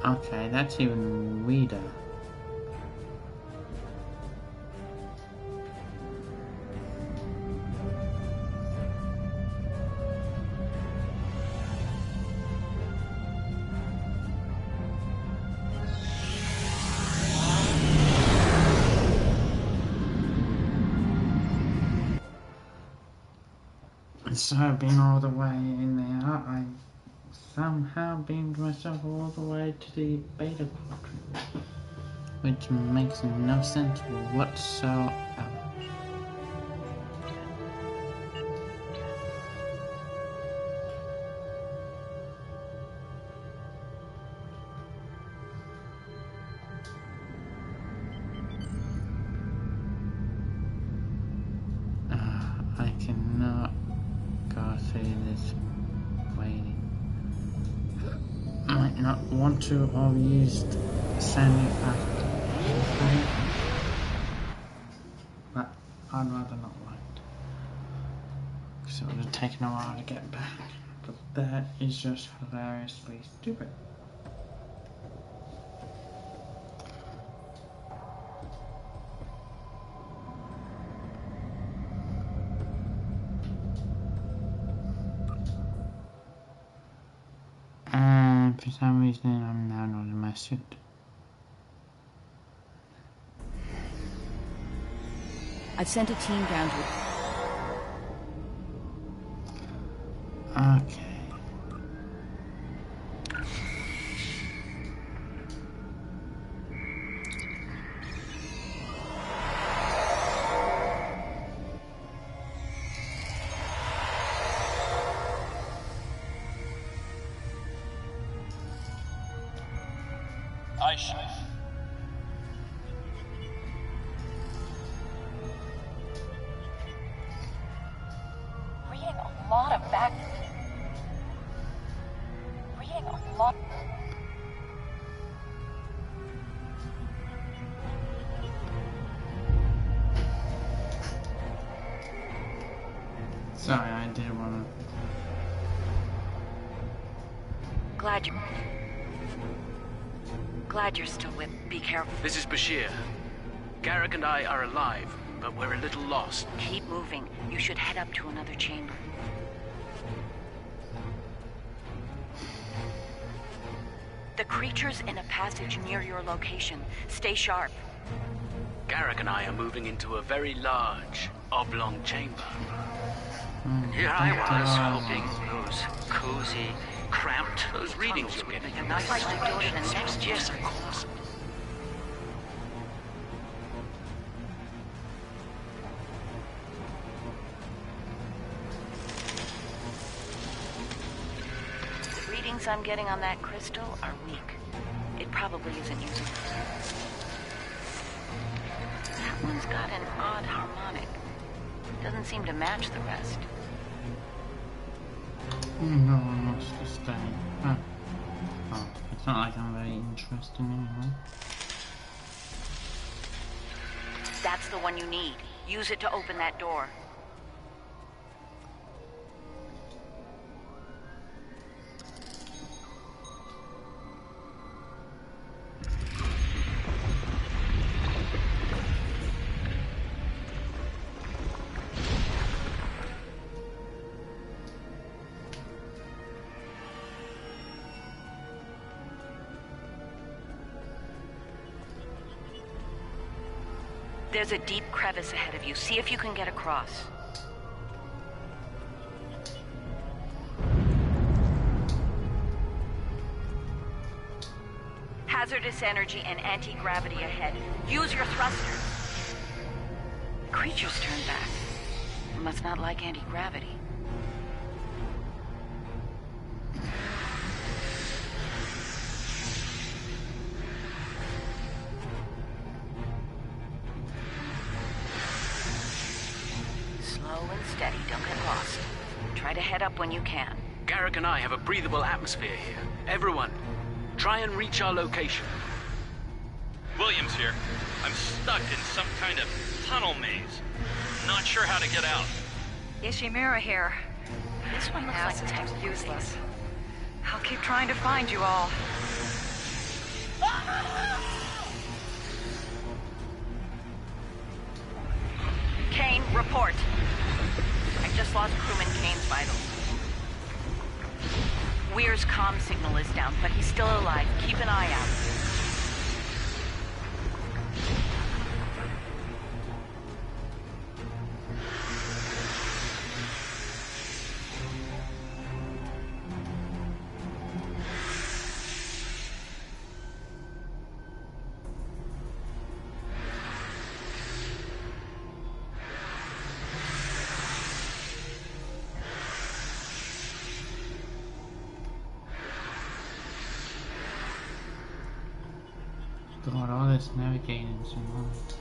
Okay, that's even weirder. So I've been all the way in there. I somehow beamed myself all the way to the beta quadrant, which makes no sense whatsoever. I cannot go through this waiting. Might not want to have used Sandy fast, but I'd rather not wait. Because it would have taken a while to get back. But that is just hilariously stupid. And for some reason I'm now not in my suit. I've sent a team down to... Okay. Sorry, I did want to... Glad you're still with... Be careful. This is Bashir. Garrick and I are alive, but we're a little lost. Keep moving. You should head up to another chamber. The creature's in a passage near your location. Stay sharp. Garrick and I are moving into a very large, oblong chamber. Here I was, hoping those cozy, cramped those readings you're getting. getting. A nice like the door to the next Yes, of course. Readings I'm getting on that crystal are weak. It probably isn't usable. That one's got an odd harmonic. Doesn't seem to match the rest. no one wants to stay. Oh. Oh, it's not like I'm very interested anyway. That's the one you need. Use it to open that door. There's a deep crevice ahead of you. See if you can get across. Hazardous energy and anti-gravity ahead. Use your thrusters. The creature's turned back. Must not like anti-gravity. Slow and steady, don't get lost. Try to head up when you can. Garrick and I have a breathable atmosphere here. Everyone, try and reach our location. Williams here. I'm stuck in some kind of tunnel maze. Not sure how to get out. Ishimura here. This one looks Now like system's it's useless. I'll keep trying to find you all. Kane, report. I just lost crewman Kane's vitals. Weir's comm signal is down, but he's still alive. Keep an eye out. God, all this navigating so much.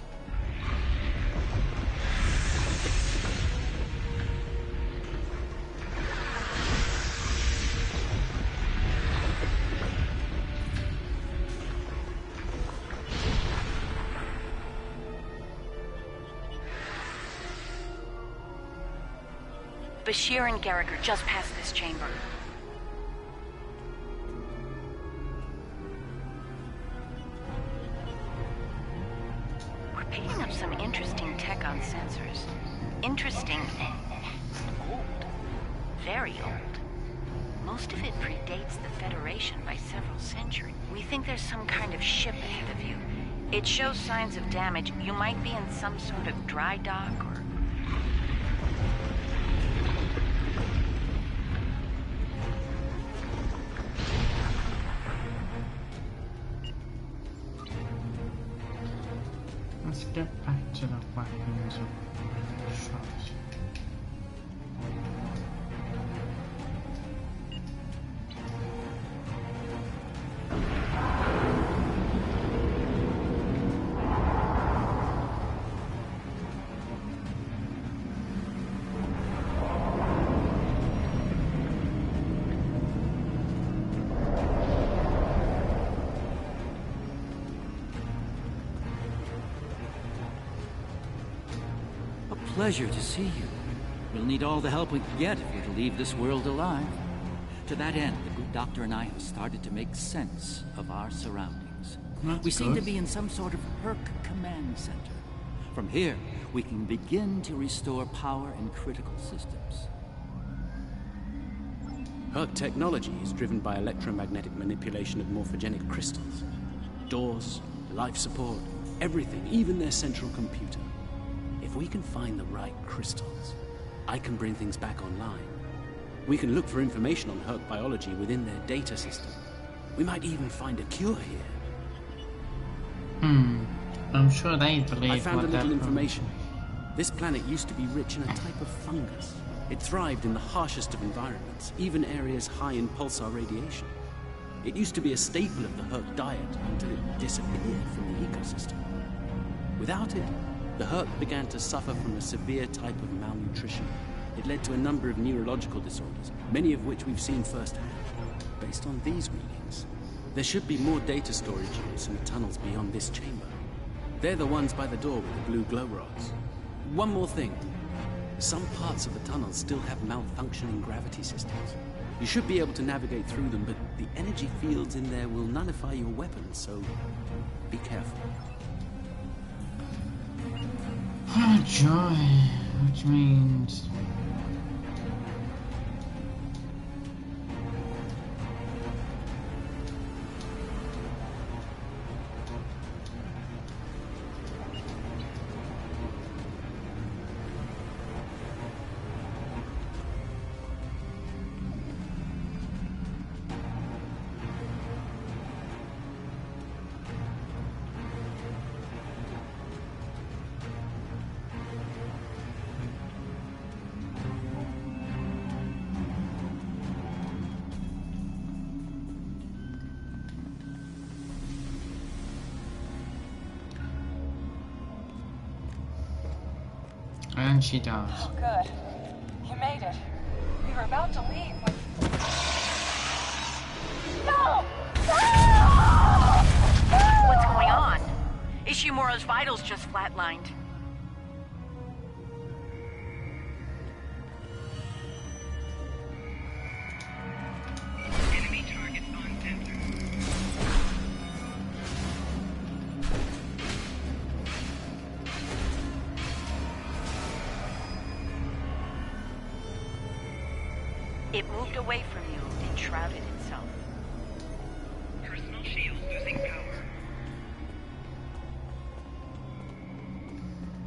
Bashir and Garrick are just past this chamber. We're picking up some interesting tech on sensors. Interesting and old. Very old. Most of it predates the Federation by several centuries. We think there's some kind of ship ahead of you. It shows signs of damage. You might be in some sort of dry dock or... Let's get back to the weapons and shots. Pleasure to see you. We'll need all the help we can get if we're to leave this world alive. To that end, the good doctor and I have started to make sense of our surroundings. We seem to be in some sort of Herc command center. From here, we can begin to restore power in critical systems. Herc technology is driven by electromagnetic manipulation of morphogenic crystals. Doors, life support, everything, even their central computer. If we can find the right crystals, I can bring things back online. We can look for information on Herc biology within their data system. We might even find a cure here. I'm sure they believe I found what a little that information. This planet used to be rich in a type of fungus. It thrived in the harshest of environments, even areas high in pulsar radiation. It used to be a staple of the Herc diet until it disappeared from the ecosystem. Without it, the Herc began to suffer from a severe type of malnutrition. It led to a number of neurological disorders, many of which we've seen firsthand. Based on these readings, there should be more data storage units in the tunnels beyond this chamber. They're the ones by the door with the blue glow rods. One more thing. Some parts of the tunnels still have malfunctioning gravity systems. You should be able to navigate through them, but the energy fields in there will nullify your weapons, so be careful. Oh, joy, which means... And she does. Oh, good. You made it. We were about to leave when... No! What's going on? Ishimura's vitals just flatlined. Enemy target on center. It moved away from you and shrouded itself. Personal shield losing power.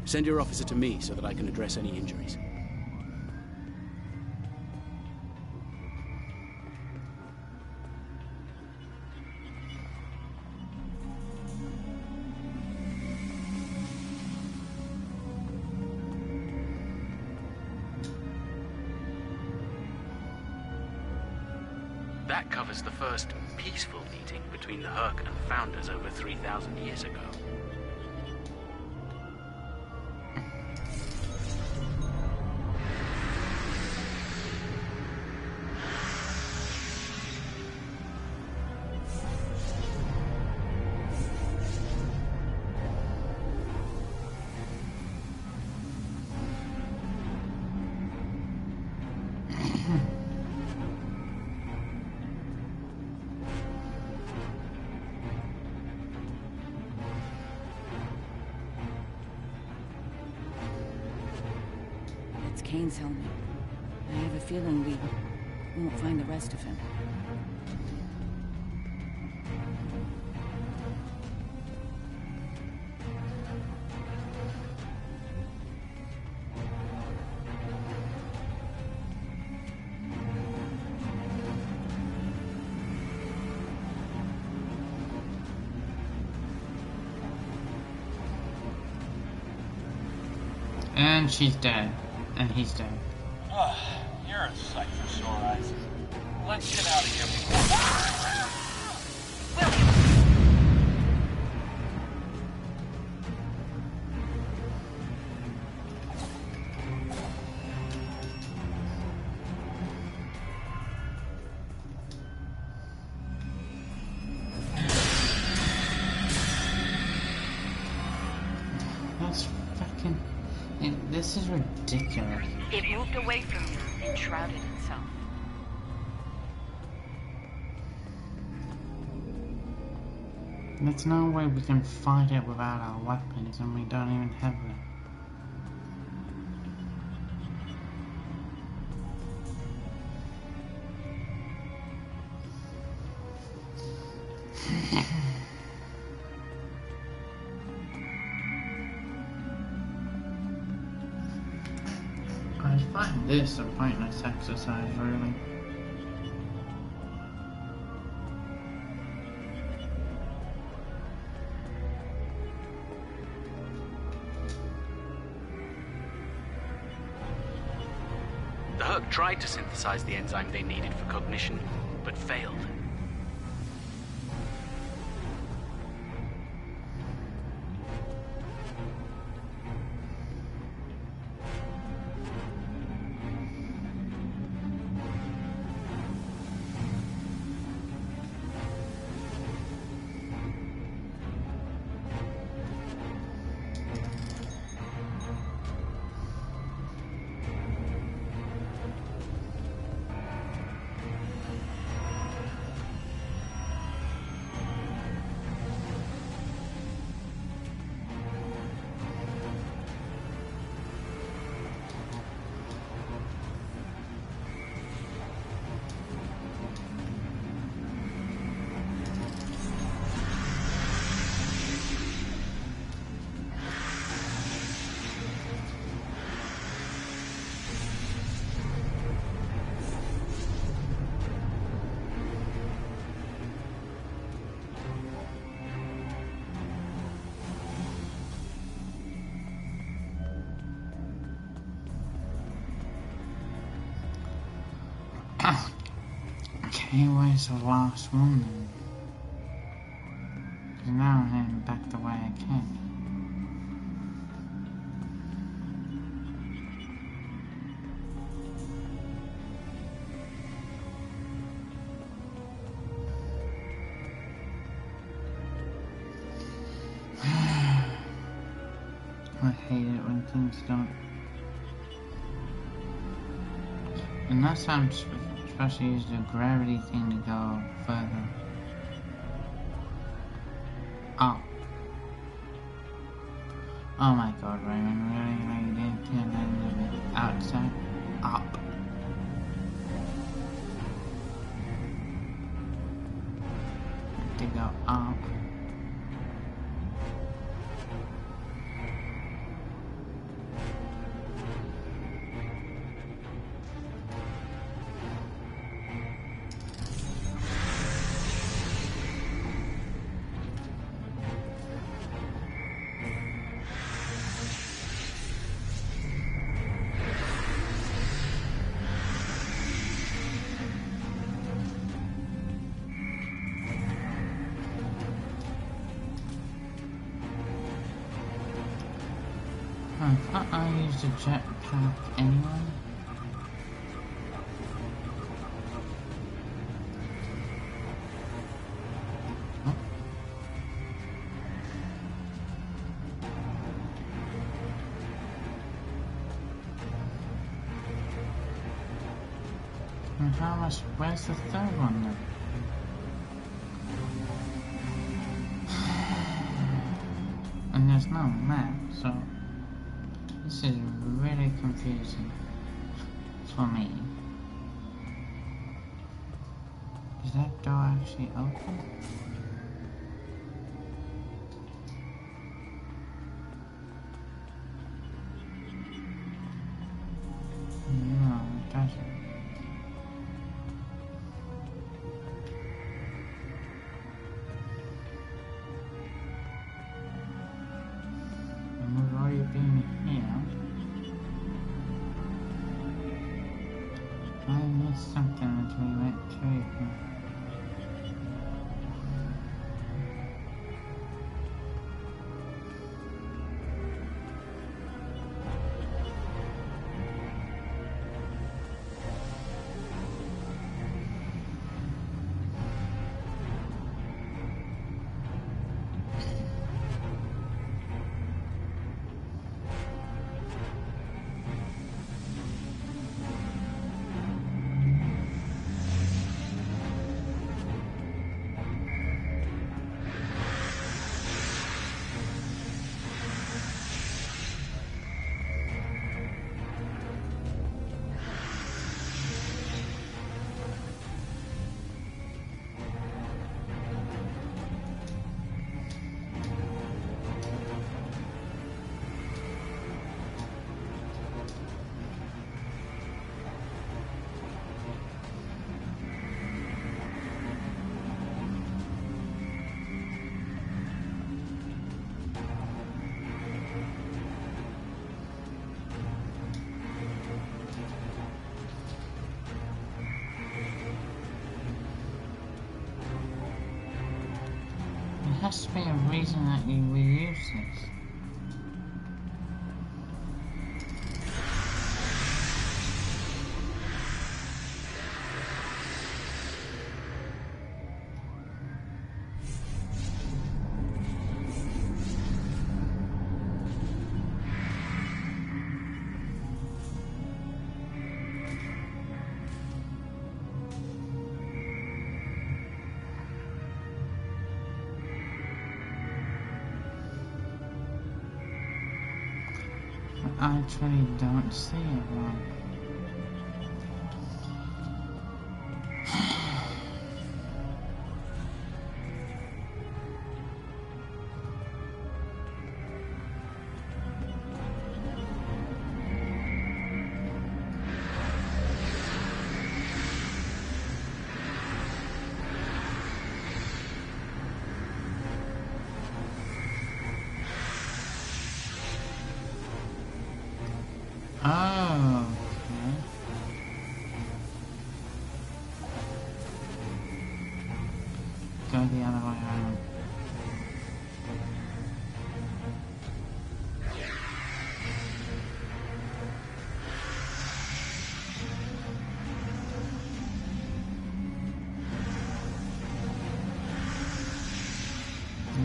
Send your officer to me so that I can address any injuries. That covers the first peaceful meeting between the Herc and Founders over 3,000 years ago. It's Kane's helmet. I have a feeling we won't find the rest of him. And she's dead. And he's dead. You're a sight for sore eyes. Let's get out of here before... That's fucking... This is ridiculous. It moved away from you and shrouded itself. There's no way we can fight it without our weapons, and we don't even have them. I find this a pointless exercise, really. The Herc tried to synthesize the enzyme they needed for cognition, but failed. Okay, where's the last one then? 'Cause now I'm heading back the way I came. I hate it when things don't. Unless I'm supposed to use the gravity thing to go further up. Oh my god, Raymond, really? Like you didn't turn that into the outside? Up. To go up. Can't I use the jetpack anyway? Oh. And how much? Where's the third one then? And there's no map, so this is really confusing for me. Is that door actually open? No, it doesn't. And we've already been here. I missed something as we went through here. There has to be a reason that you will use this. I actually don't see it wrong. Oh, okay. Go the other way around.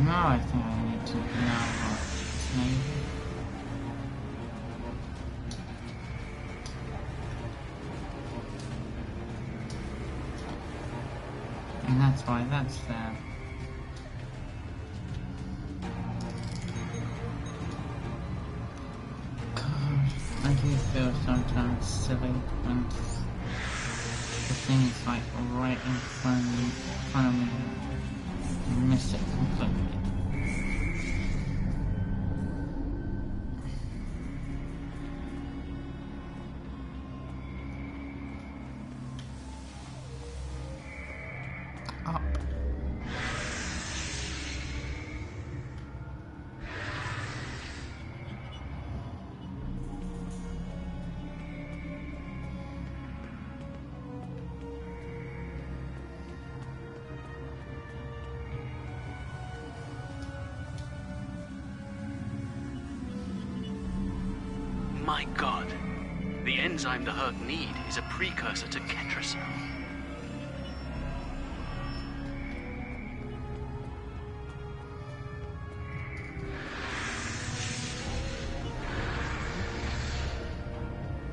No, I think I need to know what maybe. that's why that's there. God, I do feel sometimes silly when the thing is like right in front of me and miss it completely. Up. My god. The enzyme the Herc need is a precursor to Ketracel.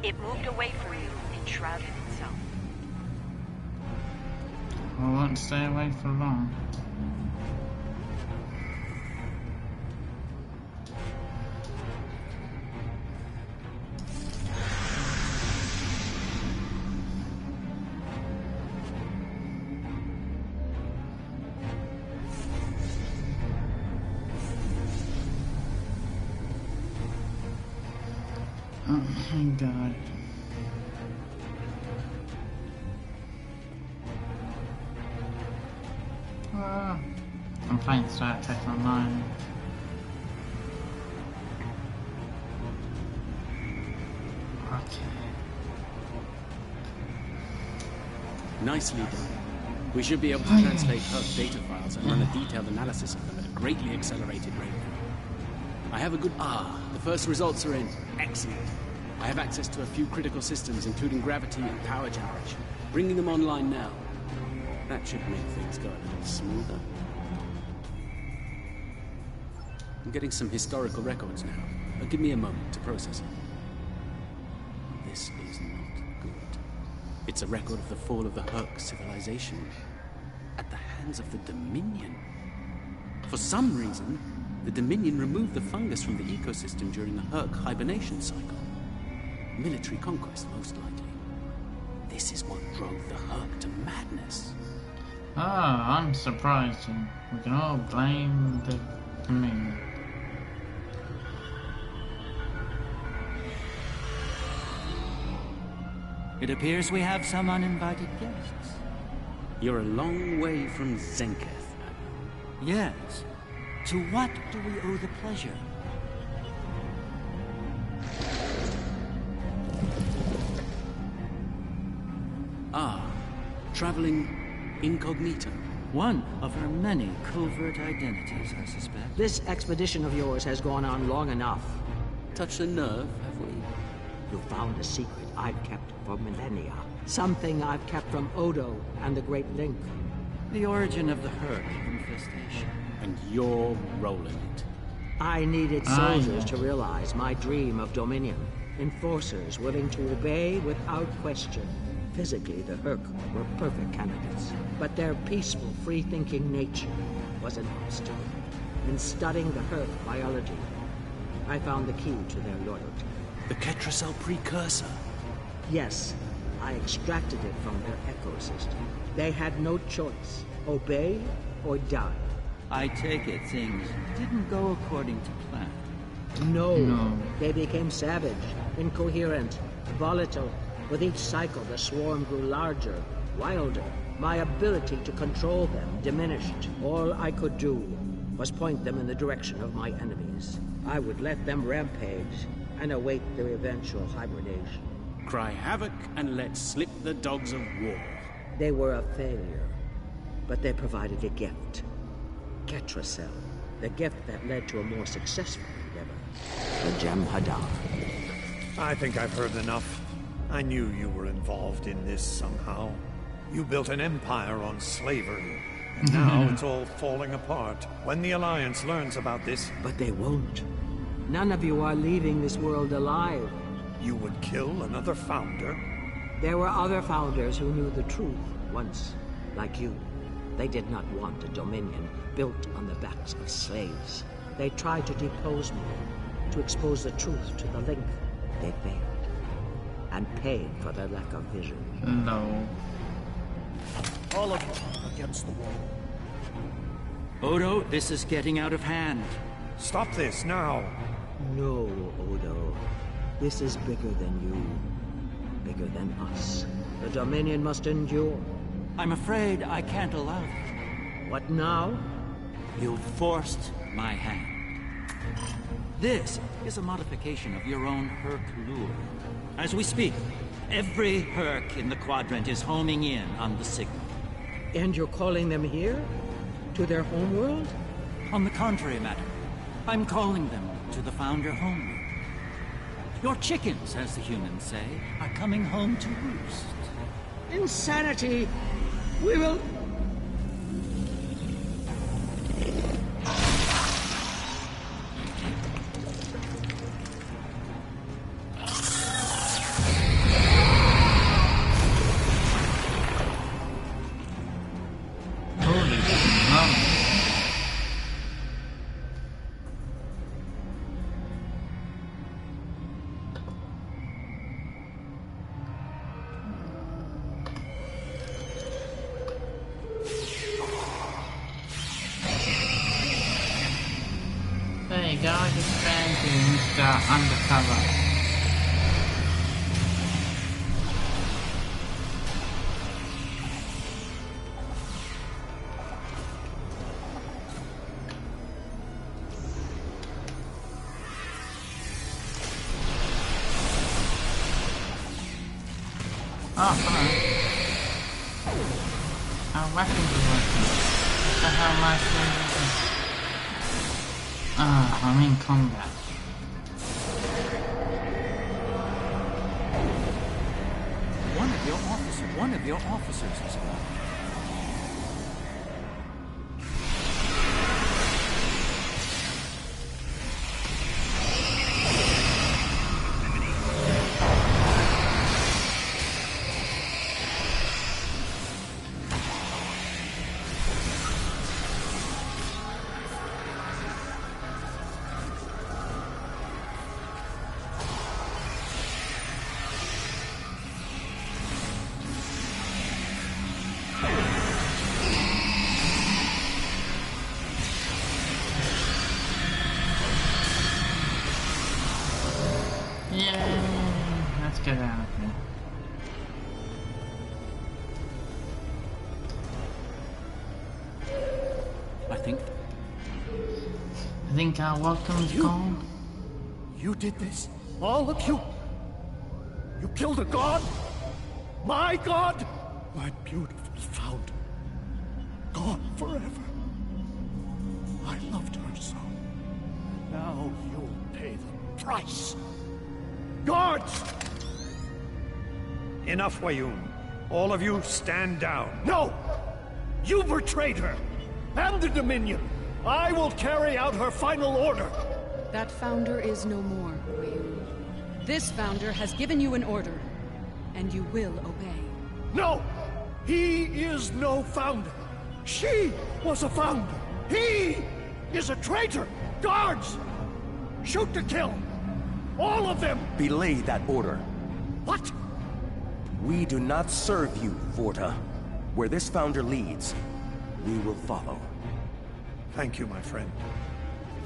It moved away from you and shrouded itself. I won't stay away for long. Oh my god. Ah, I'm playing Star Trek Online. Okay. Nicely done. We should be able to translate Herc data files and run a detailed analysis of them at a greatly accelerated rate now. I have a good... the first results are in. Excellent. I have access to a few critical systems, including gravity and power generation. Bringing them online now. That should make things go a little smoother. I'm getting some historical records now, but give me a moment to process it. This is not good. It's a record of the fall of the Herc civilization at the hands of the Dominion. For some reason, the Dominion removed the fungus from the ecosystem during the Herc hibernation cycle. Military conquest, most likely. This is what drove the Herc to madness. Ah, I'm surprised. We can all blame the Dominion. It appears we have some uninvited guests. You're a long way from Zenketh. Yes. To what do we owe the pleasure? Traveling incognito. One of her many covert identities, I suspect. This expedition of yours has gone on long enough. Touched a nerve, have we? You found a secret I've kept for millennia. Something I've kept from Odo and the Great Link. The origin of the Herc infestation. And your role in it. I needed soldiers to realize my dream of dominion. Enforcers willing to obey without question. Physically, the Herc were perfect candidates, but their peaceful, free-thinking nature was an obstacle. In studying the Herc biology, I found the key to their loyalty. The Ketracel precursor? Yes, I extracted it from their ecosystem. They had no choice. Obey or die. I take it things didn't go according to plan. No. They became savage, incoherent, volatile. With each cycle, the swarm grew larger, wilder. My ability to control them diminished. All I could do was point them in the direction of my enemies. I would let them rampage and await their eventual hibernation. Cry havoc and let slip the dogs of war. They were a failure, but they provided a gift. Ketracel, the gift that led to a more successful endeavor. The Gem Hadar. I think I've heard enough. I knew you were involved in this somehow. You built an empire on slavery, and now it's all falling apart. When the Alliance learns about this... But they won't. None of you are leaving this world alive. You would kill another founder? There were other founders who knew the truth once, like you. They did not want a dominion built on the backs of slaves. They tried to depose me, to expose the truth to the link. They failed, and paid for their lack of vision. No. All of you against the wall. Odo, this is getting out of hand. Stop this now. No, Odo. This is bigger than you. Bigger than us. The Dominion must endure. I'm afraid I can't allow that. What now? You've forced my hand. This is a modification of your own Herc lure. As we speak, every Herc in the Quadrant is homing in on the signal. And you're calling them here? To their homeworld? On the contrary, madam. I'm calling them to the Founder homeworld. Your chickens, as the humans say, are coming home to roost. Insanity! We will... There you go, I just found you, Mr. Undercover. Oh, hello. Our weapons are working. What the hell am I supposed to do? Ah, I'm in combat. One of your officers has arrived. Let's get out of here. I think our welcome's gone. You did this? All of you? You killed a god? My god? My beautiful founder. Gone forever. I loved her so. Now you'll pay the price. Guards! Enough, Wayun. All of you stand down. No! You betrayed her! And the Dominion! I will carry out her final order! That founder is no more, Wayun. This founder has given you an order, and you will obey. No! He is no founder. She was a founder. He is a traitor! Guards! Shoot to kill! All of them! Belay that order. What? We do not serve you, Vorta. Where this founder leads, we will follow. Thank you, my friend.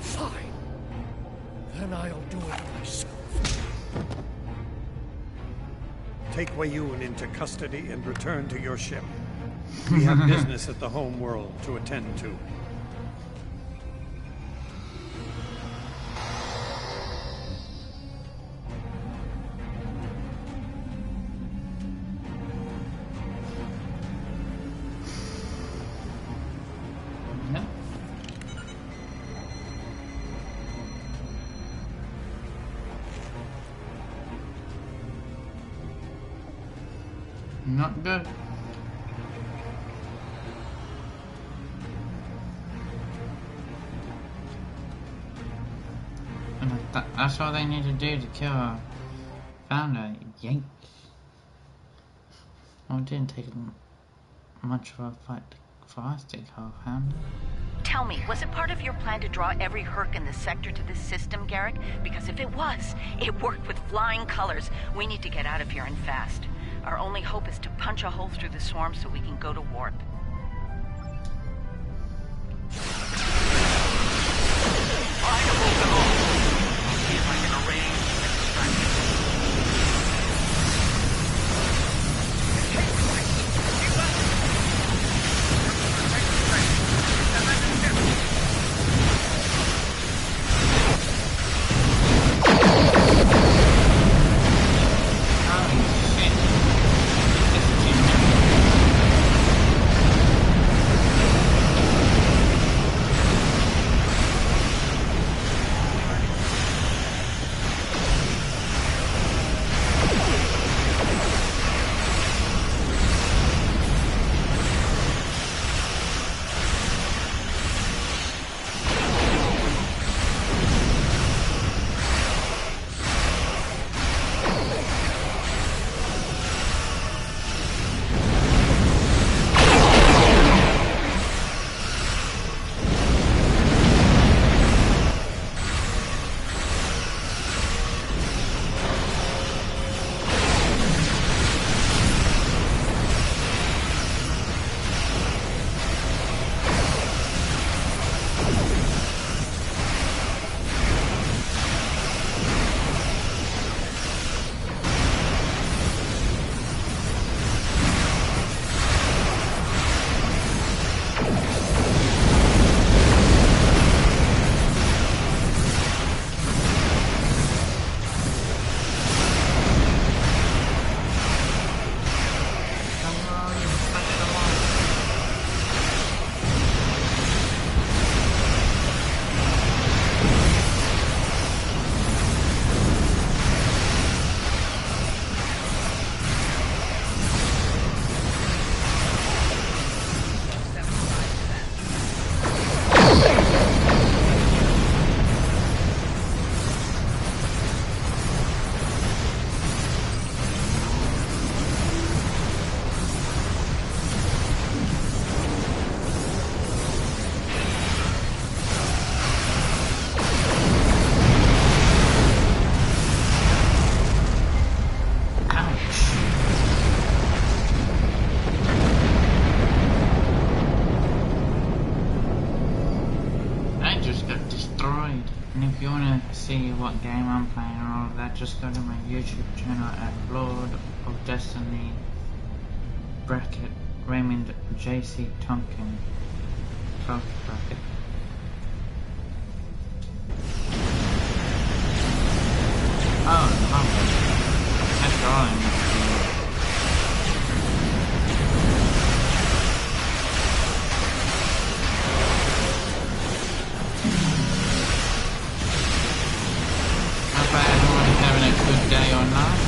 Fine. Then I'll do it myself. Take Wayun into custody and return to your ship. We have business at the home world to attend to. Not good. And that's all they need to do to kill our founder. Yanks. Well, it didn't take much of a fight to fast to go, Founder? Tell me, was it part of your plan to draw every Herc in the sector to this system, Garrick? Because if it was, it worked with flying colors. We need to get out of here and fast. Our only hope is to punch a hole through the swarm so we can go to warp. If you want to see what game I'm playing and all of that, just go to my YouTube channel at Lord of Destiny bracket Raymond JC Tonkin close bracket. Oh, lovely. That's all I need to do. Having a good day or not.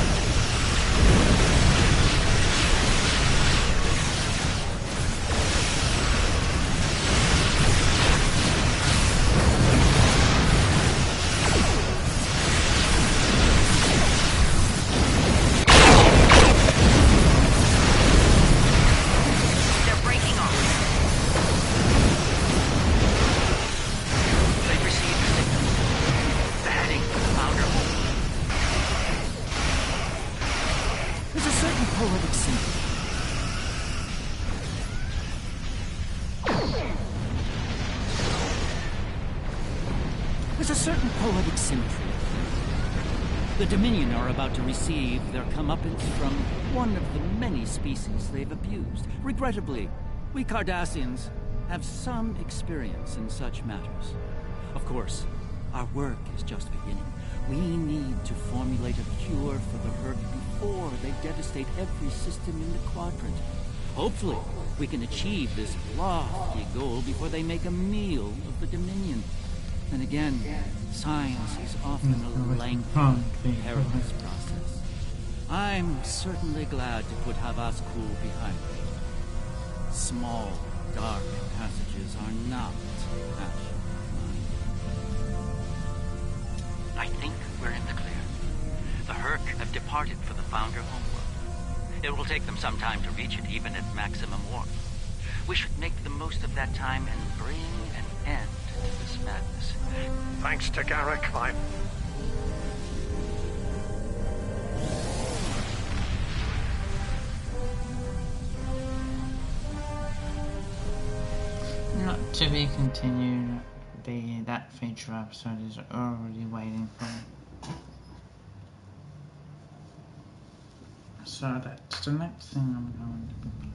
They're breaking off. They've received the signal. They're heading for the founder home. There's a certain poetic sympathy. There's a certain poetic symmetry. The Dominion are about to receive their comeuppance from one of the many species they've abused. Regrettably, we Cardassians have some experience in such matters. Of course, our work is just beginning. We need to formulate a cure for the Herc before they devastate every system in the Quadrant. Hopefully, we can achieve this lofty goal before they make a meal of the Dominion. And again, science is often a lengthy, perilous process. I'm certainly glad to put Havas'Kul behind me. Small, dark passages are not passion of mine. I think we're in the clear. The Herc have departed for the Founder homeworld. It will take them some time to reach it, even at maximum warp. We should make the most of that time and bring an end to this madness. Thanks to Garrick, Not to be continued. That feature episode is already waiting for me. So that's the next thing I'm going to be playing.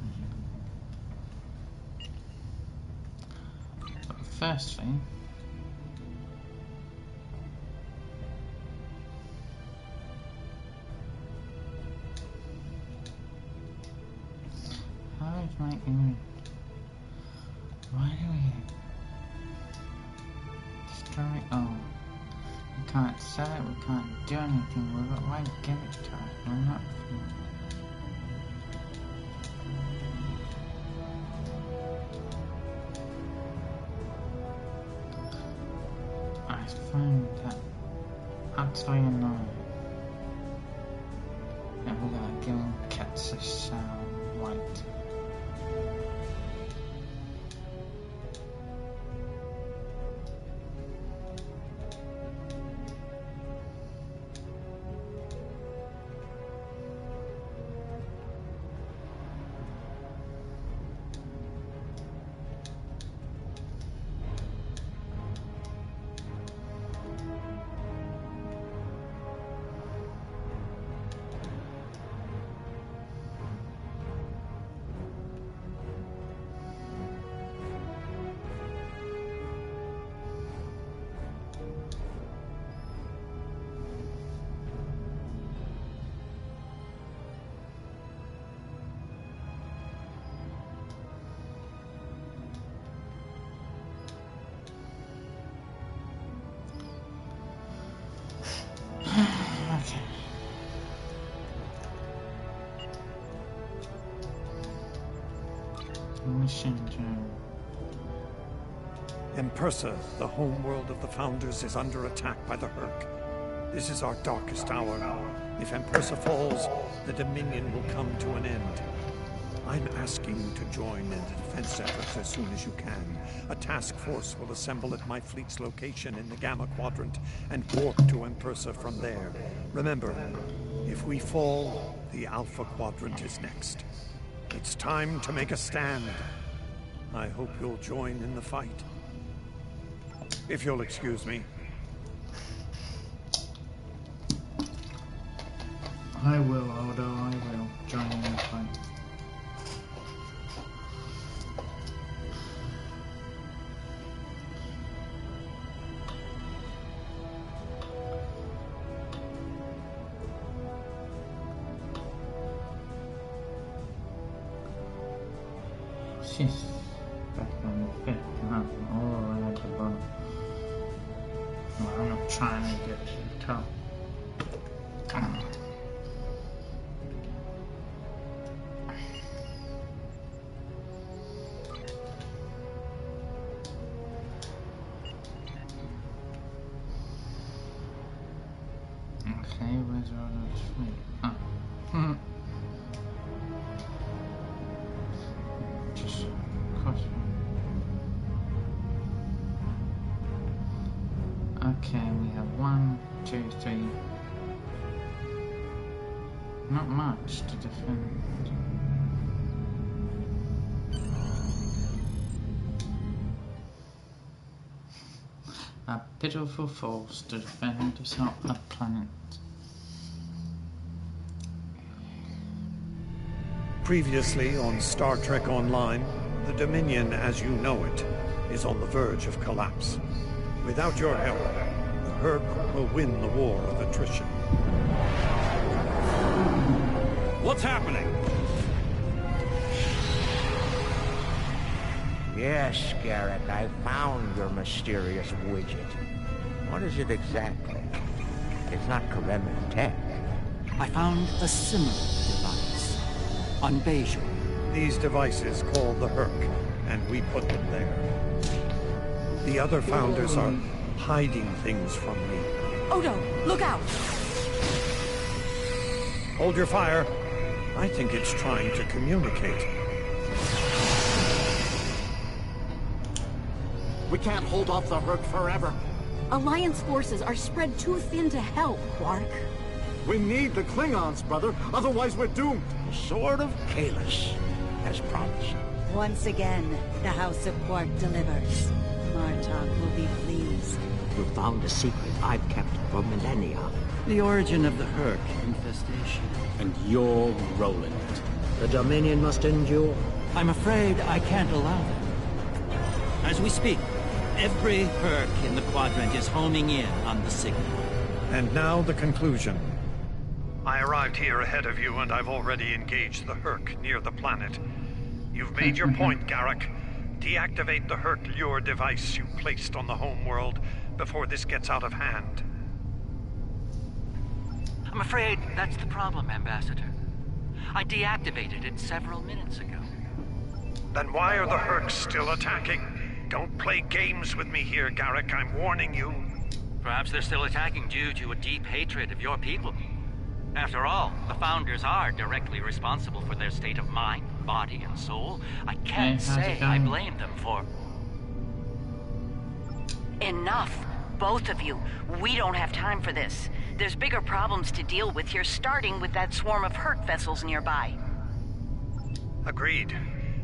But firstly, how is my image? Why do we destroy? Oh, we can't sell it, we can't do anything with it. Why give it to us? We're not. I find that absolutely annoying. And we gotta give them cats a sound white. Okay. Mission to Impersa, the homeworld of the Founders, is under attack by the Herc. This is our darkest hour. If Impersa falls, the Dominion will come to an end. I'm asking you to join in the defense efforts as soon as you can. A task force will assemble at my fleet's location in the Gamma Quadrant and warp to Impersa from there. Remember, if we fall, the Alpha Quadrant is next. It's time to make a stand. I hope you'll join in the fight. If you'll excuse me. I will, Odo, I will join in the fight. She's back on the 5th, not all the way at the bottom. Well, I'm not trying to get to the top. Okay, where's all those feet? Oh. Just cross. Okay, we have 1, 2, 3. Not much to defend. A pitiful force to defend a planet. Previously on Star Trek Online, the Dominion as you know it is on the verge of collapse. Without your help, the Herc will win the war of attrition. What's happening? Yes, Garrick, I found your mysterious widget. What is it exactly? It's not Karemman tech. I found a similar device on Bajor. These devices called the Herc, and we put them there. The other Founders are hiding things from me. Odo, look out! Hold your fire. I think it's trying to communicate. We can't hold off the herd forever. Alliance forces are spread too thin to help, Quark. We need the Klingons, brother. Otherwise we're doomed. The Sword of Kahless, as promised. Once again, the House of Quark delivers. Martok will be pleased. You found a secret I've kept for millennia. The origin of the Herc infestation. And you're rolling it. The Dominion must endure. I'm afraid I can't allow that. As we speak, every Herc in the Quadrant is homing in on the signal. And now the conclusion. I arrived here ahead of you, and I've already engaged the Herc near the planet. You've made your point, Garrick. Deactivate the Herc lure device you placed on the home world before this gets out of hand. I'm afraid that's the problem, Ambassador. I deactivated it several minutes ago. Then why are the Hercs still attacking? Don't play games with me here, Garrick. I'm warning you. Perhaps they're still attacking due to a deep hatred of your people. After all, the Founders are directly responsible for their state of mind, body, and soul. I can't say I blame them for... Enough! Both of you. We don't have time for this. There's bigger problems to deal with here, starting with that swarm of Herc vessels nearby. Agreed.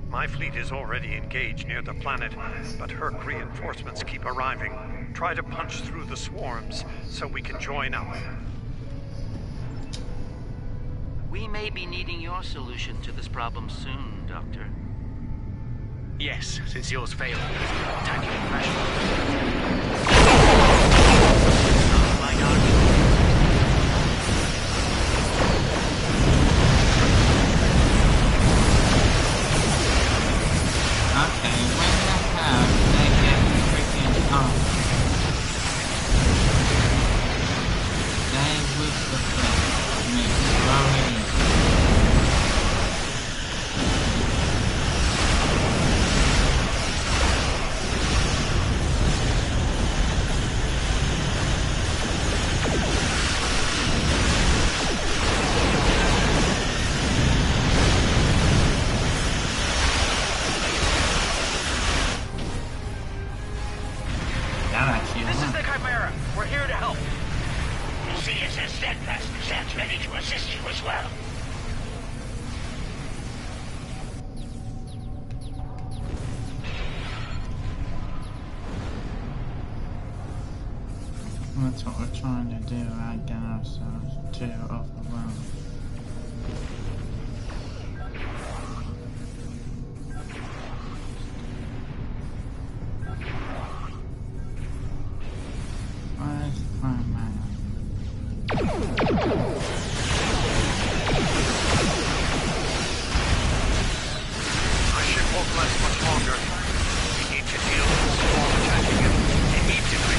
My fleet is already engaged near the planet, but Herc reinforcements keep arriving. Try to punch through the swarms so we can join up. We may be needing your solution to this problem soon, Doctor. Yes, since yours failed. Tactical pressure. Okay, when the hell did they get freaking off? They with the flesh. Me throwing it. This is the Chimera. We're here to help. CSS Steadfast stands ready to assist you as well. That's what we're trying to do, right? Get ourselves too overwhelmed. Where's the prime man? Our ship won't last much longer. We need to deal with the swarm attacking it immediately.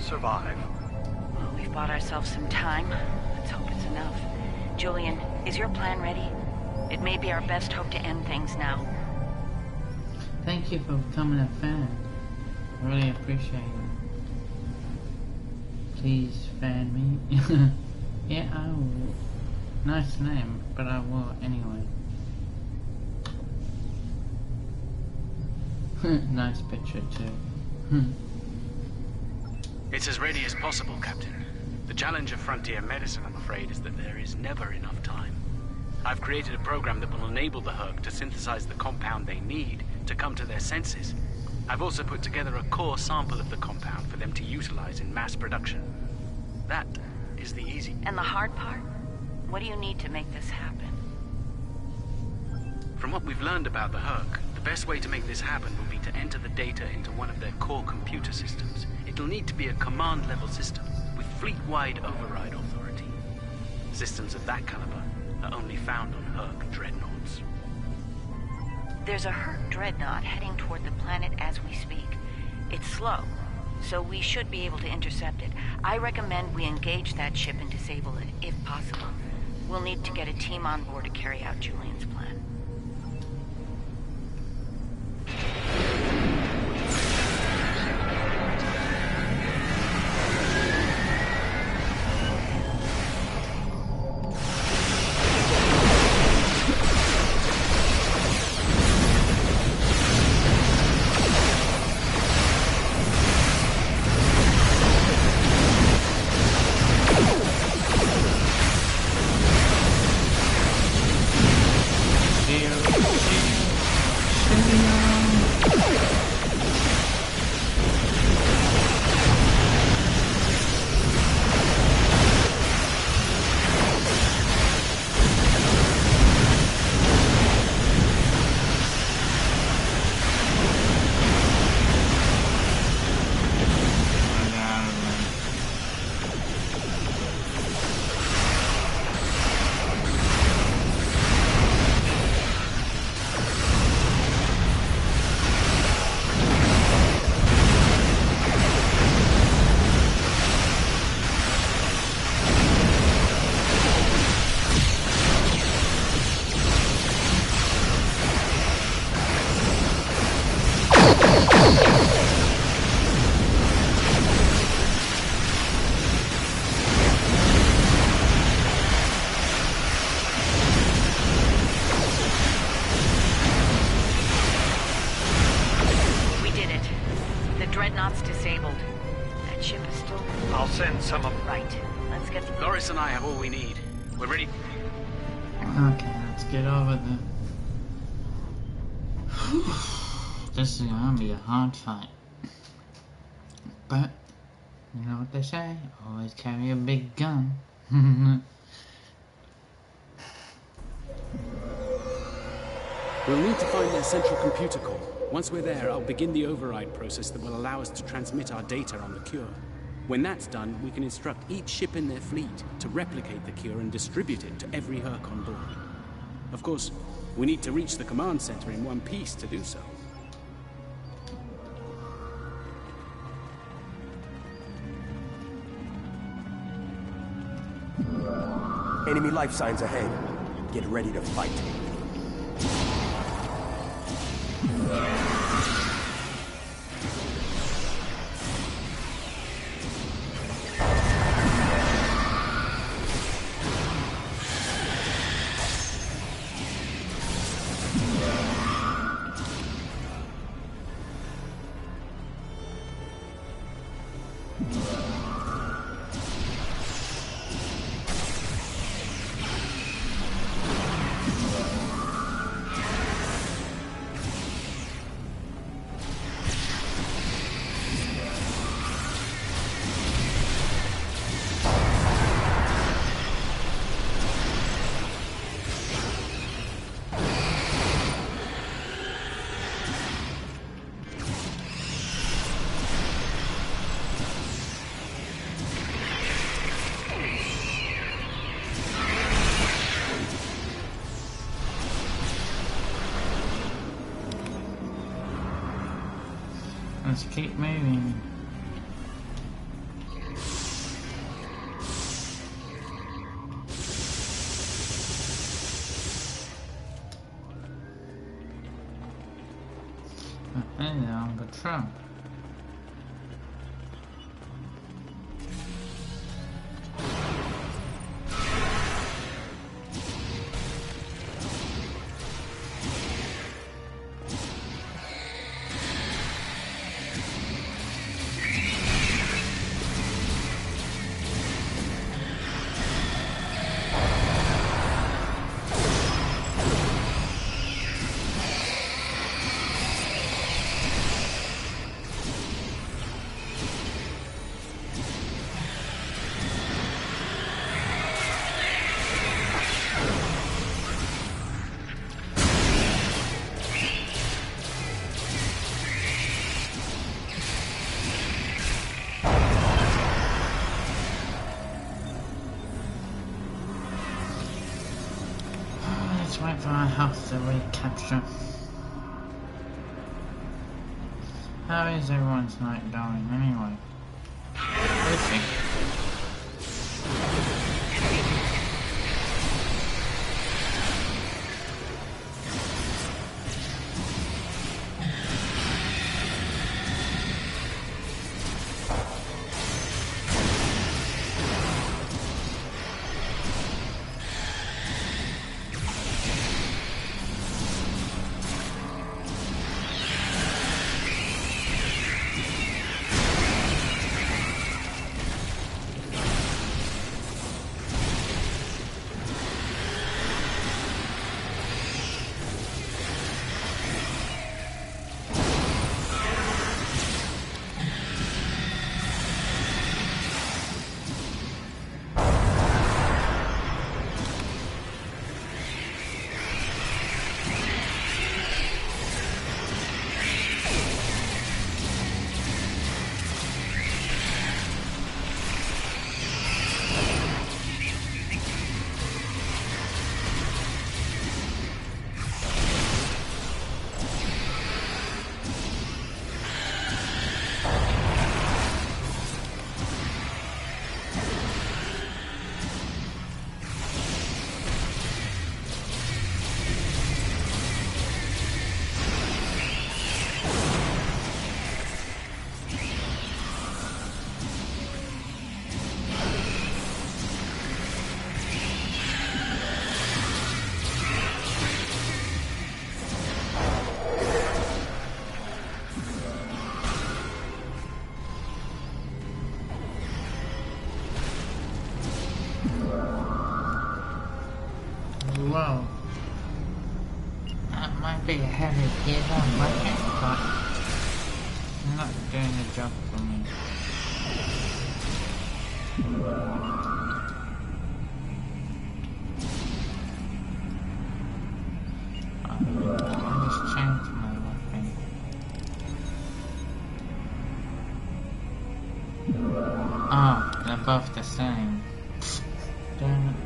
survive. Well, we've bought ourselves some time. Let's hope it's enough. Julian, is your plan ready? It may be our best hope to end things now. Thank you for becoming a fan. I really appreciate it. Please fan me. Yeah, I will. Nice name, but I will anyway. Nice picture too. It's as ready as possible, Captain. The challenge of frontier medicine, I'm afraid, is that there is never enough time. I've created a program that will enable the Herc to synthesize the compound they need to come to their senses. I've also put together a core sample of the compound for them to utilize in mass production. That is the easy. And the hard part? What do you need to make this happen? From what we've learned about the Herc, the best way to make this happen will be to enter the data into one of their core computer systems. It'll need to be a command-level system with fleet-wide override authority. Systems of that caliber are only found on Herc dreadnoughts. There's a Herc dreadnought heading toward the planet as we speak. It's slow, so we should be able to intercept it. I recommend we engage that ship and disable it, if possible. We'll need to get a team on board to carry out Julian's plan. Loris and I have all we need. We're ready. Okay, let's get over the... This is gonna be a hard fight. But, you know what they say, always carry a big gun. We'll need to find their central computer core. Once we're there, I'll begin the override process that will allow us to transmit our data on the cure. When that's done, we can instruct each ship in their fleet to replicate the cure and distribute it to every Herc on board. Of course, we need to reach the command center in one piece to do so. Enemy life signs ahead. Get ready to fight. Let's keep moving. And they're on patrol. Let's wait for our health to recapture. How is everyone's night going anyway? Perfect. Whoa. That might be a heavy hitter, but not doing the job for me. I just changed my weapon. Oh, they're both the same. Damn it.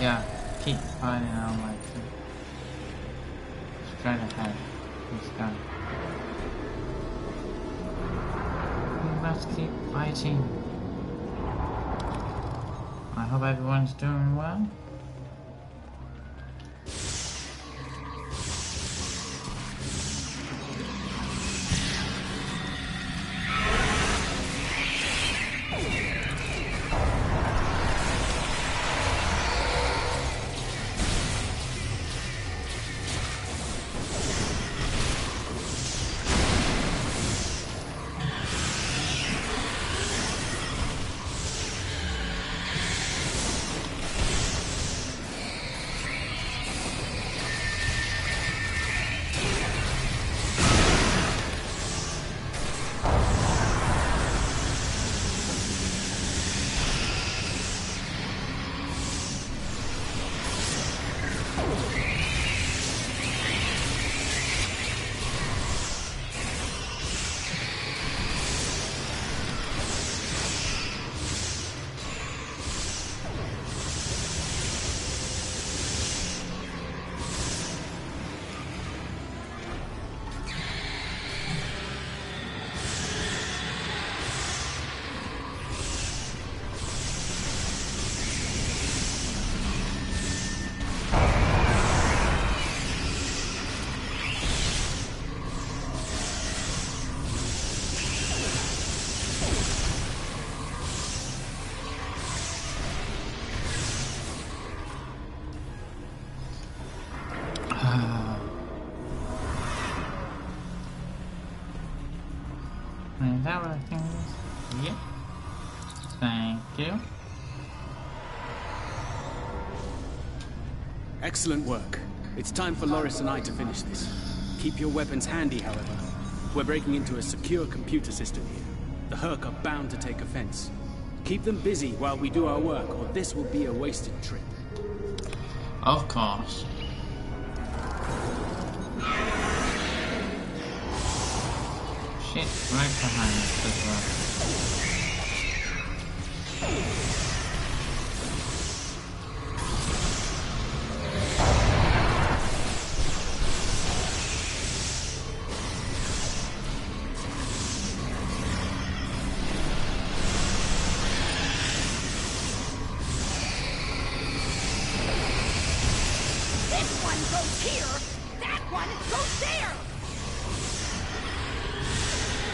Yeah, keep fighting our way through. Straight ahead. Let's go. We must keep fighting. I hope everyone's doing well. whatever I think it is. Yep. Thank you. Excellent work. It's time for Loris and I to finish this. Keep your weapons handy, however. We're breaking into a secure computer system here. The Herc are bound to take offense. Keep them busy while we do our work, or this will be a wasted trip. Of course. Shit, right behind us as well.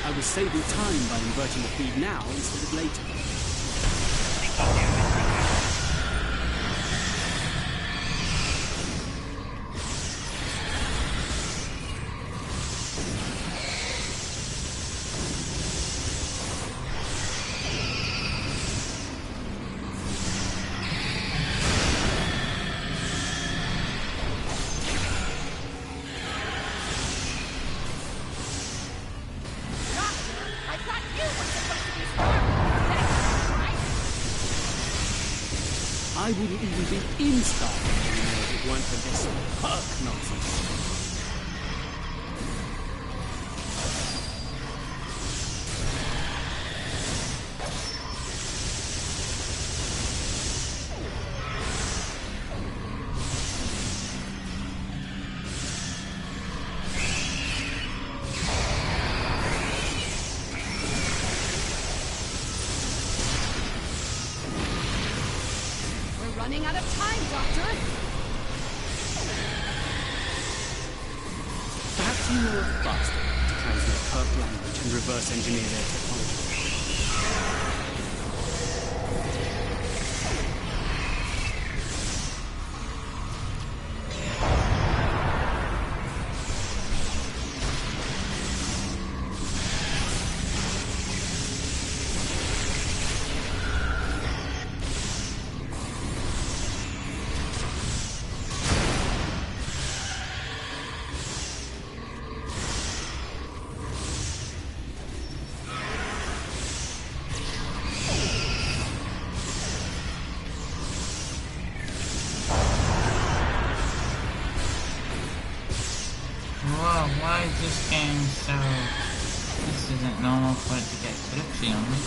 I was saving time by inverting the feed now instead of later. I wouldn't even be in Star Wars if it weren't for this Herc nonsense. Running out of time, Doctor! Perhaps you know a faster way to translate Herc language and reverse engineer their technology. Whoa, why is this game so... This isn't normal for it to get glitchy on me.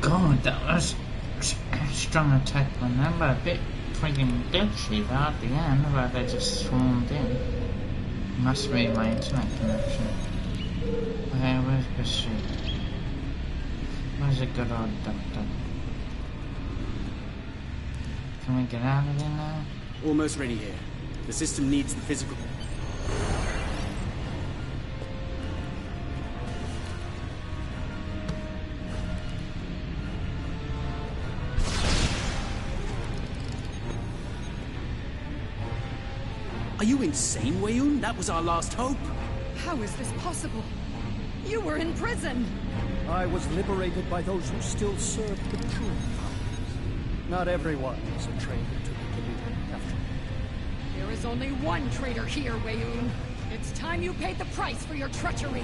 God, that was a strong attack remember, a bit friggin' glitchy though at the end, where they just swarmed in. Must be my internet connection. Okay, where's Pursuit? Where's the good old doctor? Can we get out of here now? Almost ready here. The system needs the physical... Are you insane, Weyoun? That was our last hope. How is this possible? You were in prison! I was liberated by those who still served the true powers. Not everyone is a traitor to the Dominion, after all. There is only one traitor here, Weyoun. It's time you paid the price for your treachery.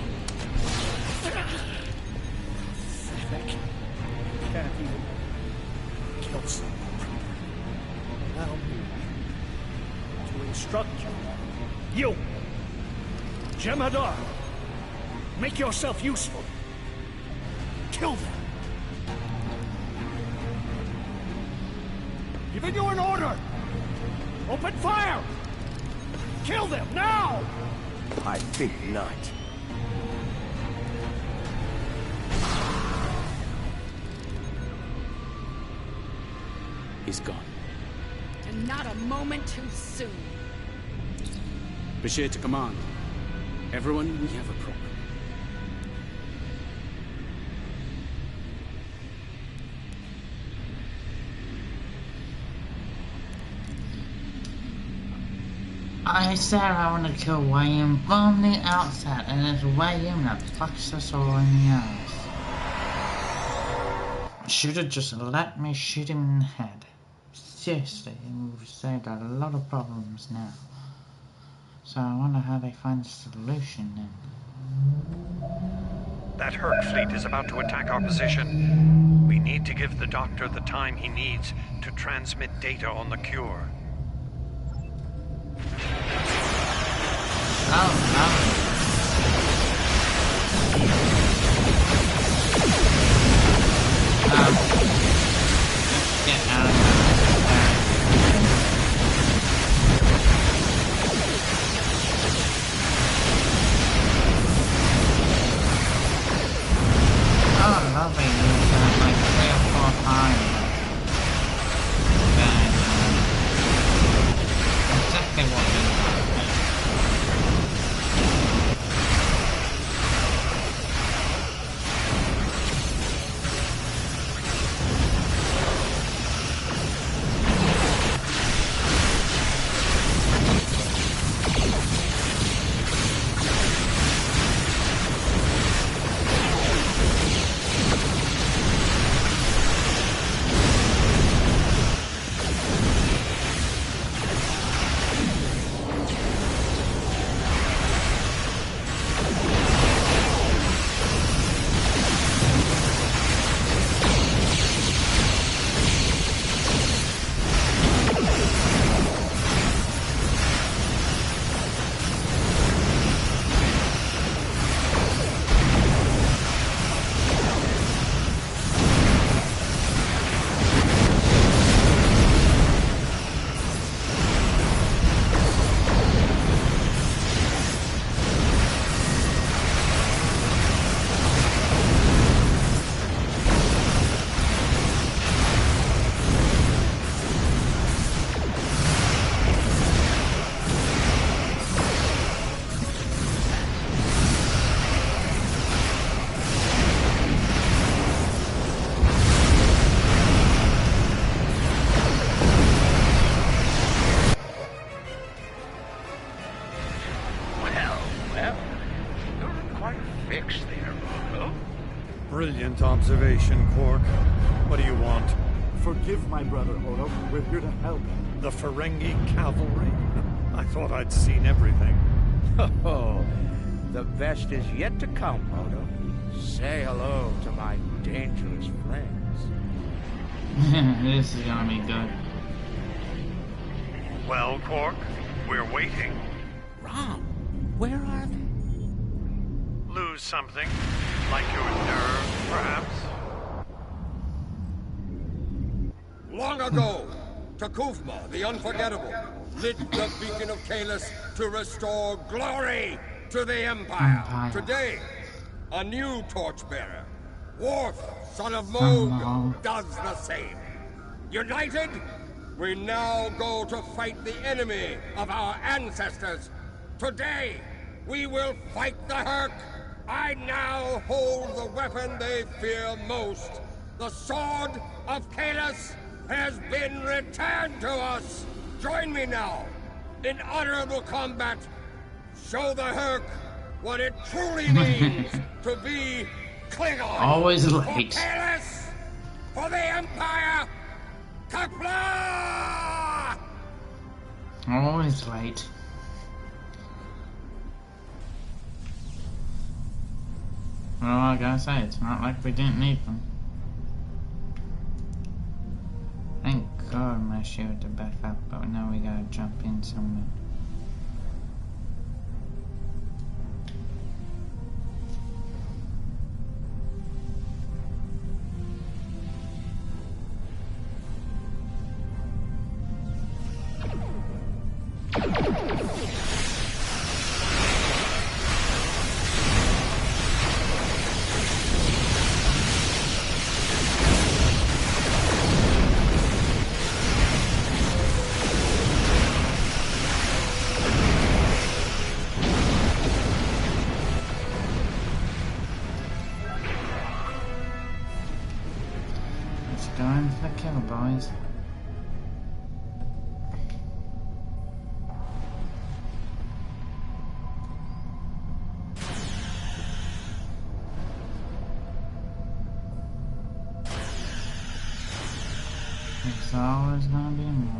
even kill someone. Allow me to instruct you. You! Jemadar! Make yourself useful. Kill them. Giving you an order! Open fire! Kill them, now! I think not. He's gone. And not a moment too soon. Bashir to command. Everyone, we have a problem. I said I want to kill William from the outset, and it's William that fucks us all in the ass. Should have just let me shoot him in the head. Seriously, we've saved a lot of problems now. So I wonder how they find a solution then. That Herc fleet is about to attack our position. We need to give the Doctor the time he needs to transmit data on the cure. Let's get out of here. Oh, lovely. There's like 3 or 4 times. Exactly what we want. Brilliant observation, Quark. What do you want? Forgive my brother, Odo. We're here to help. The Ferengi cavalry? I thought I'd seen everything. Oh, the best is yet to come, Odo. Say hello to my dangerous friends. This is gonna be good. Well, Quark, we're waiting. Rom, where are they? Lose something? Like your nerve, perhaps? Long ago, Takufma, the Unforgettable, lit the beacon of Kahless to restore glory to the Empire. Today, a new torchbearer, Worf, son of Moog, does the same. United, we now go to fight the enemy of our ancestors. Today, we will fight the Herc. I now hold the weapon they fear most. The Sword of Kahless has been returned to us. Join me now in honorable combat. Show the Herc what it truly means to be Klingon. Always late. For Kahless, for the Empire, Kapla! Always late. Well, I gotta say, it's not like we didn't need them. my shield to back up, but now we gotta jump in somewhere. Going for the kill, boys. It's always gonna be more.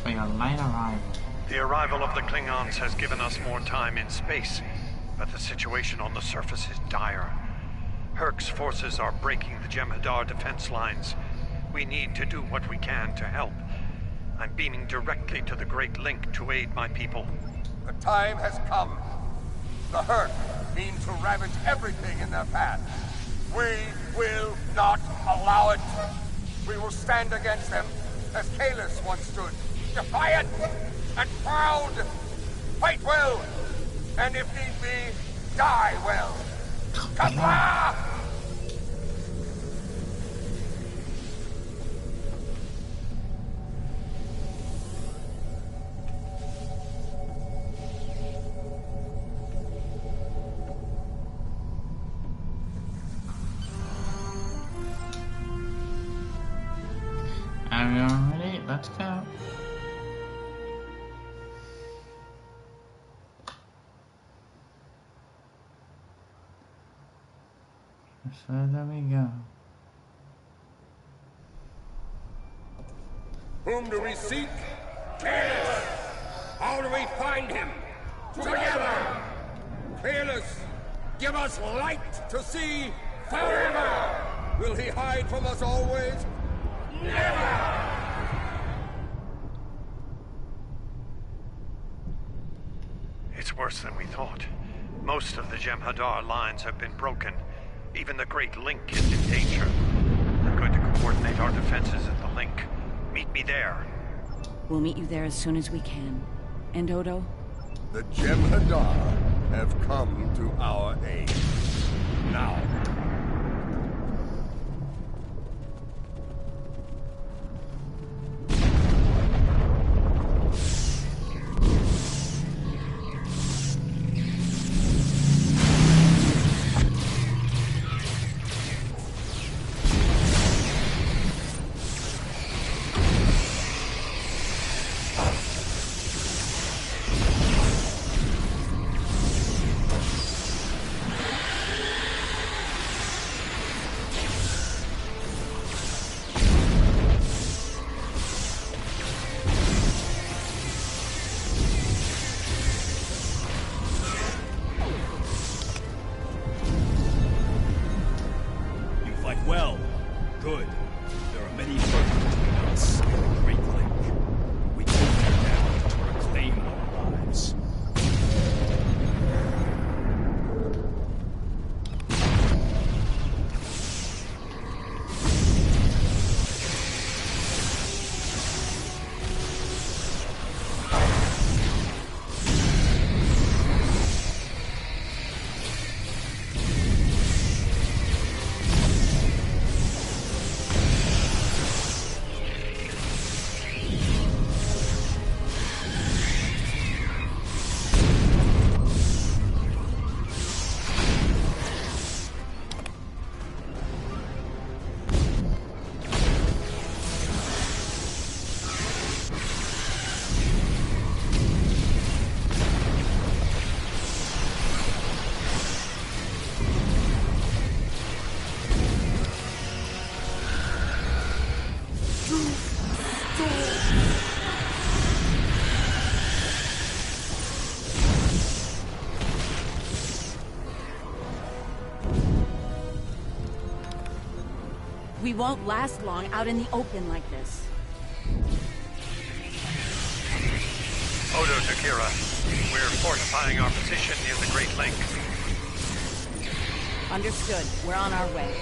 For your late arrival. The arrival of the Klingons has given us more time in space, but the situation on the surface is dire. Herc's forces are breaking the Jem'Hadar defense lines. We need to do what we can to help. I'm beaming directly to the Great Link to aid my people. The time has come. The Herc mean to ravage everything in their path. We will not allow it. We will stand against them as Kahless once stood. Defiant and proud. Fight well, and if need be, die well. Kapla! Are we all ready? Let's go. The further we go. Whom do we seek? Kahless! How do we find him? Together! Kahless, give us light to see forever! Will he hide from us always? Never! It's worse than we thought. Most of the Jem'Hadar lines have been broken. Even the Great Link is in danger. I'm going to coordinate our defenses at the Link. Meet me there. We'll meet you there as soon as we can. And Odo? The Jem'Hadar have come to our aid. Now. We won't last long out in the open like this. Odo Takira, we're fortifying our position near the Great Lake. Understood. We're on our way.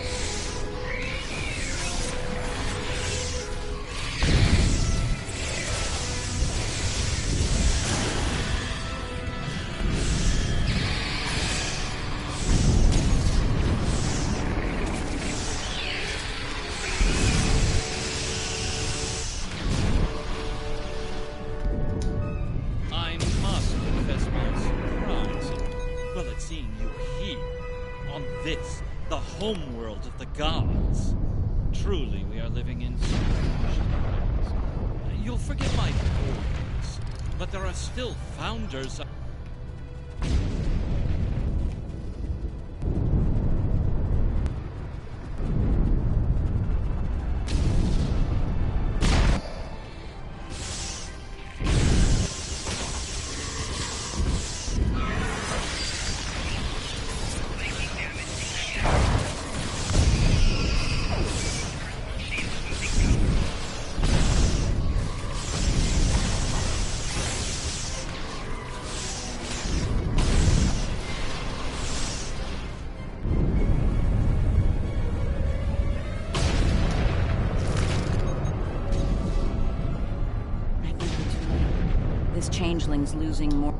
The homeworld of the gods. Truly, we are living in strange times. You'll forgive my boldness, but there are still founders. Changeling's losing more.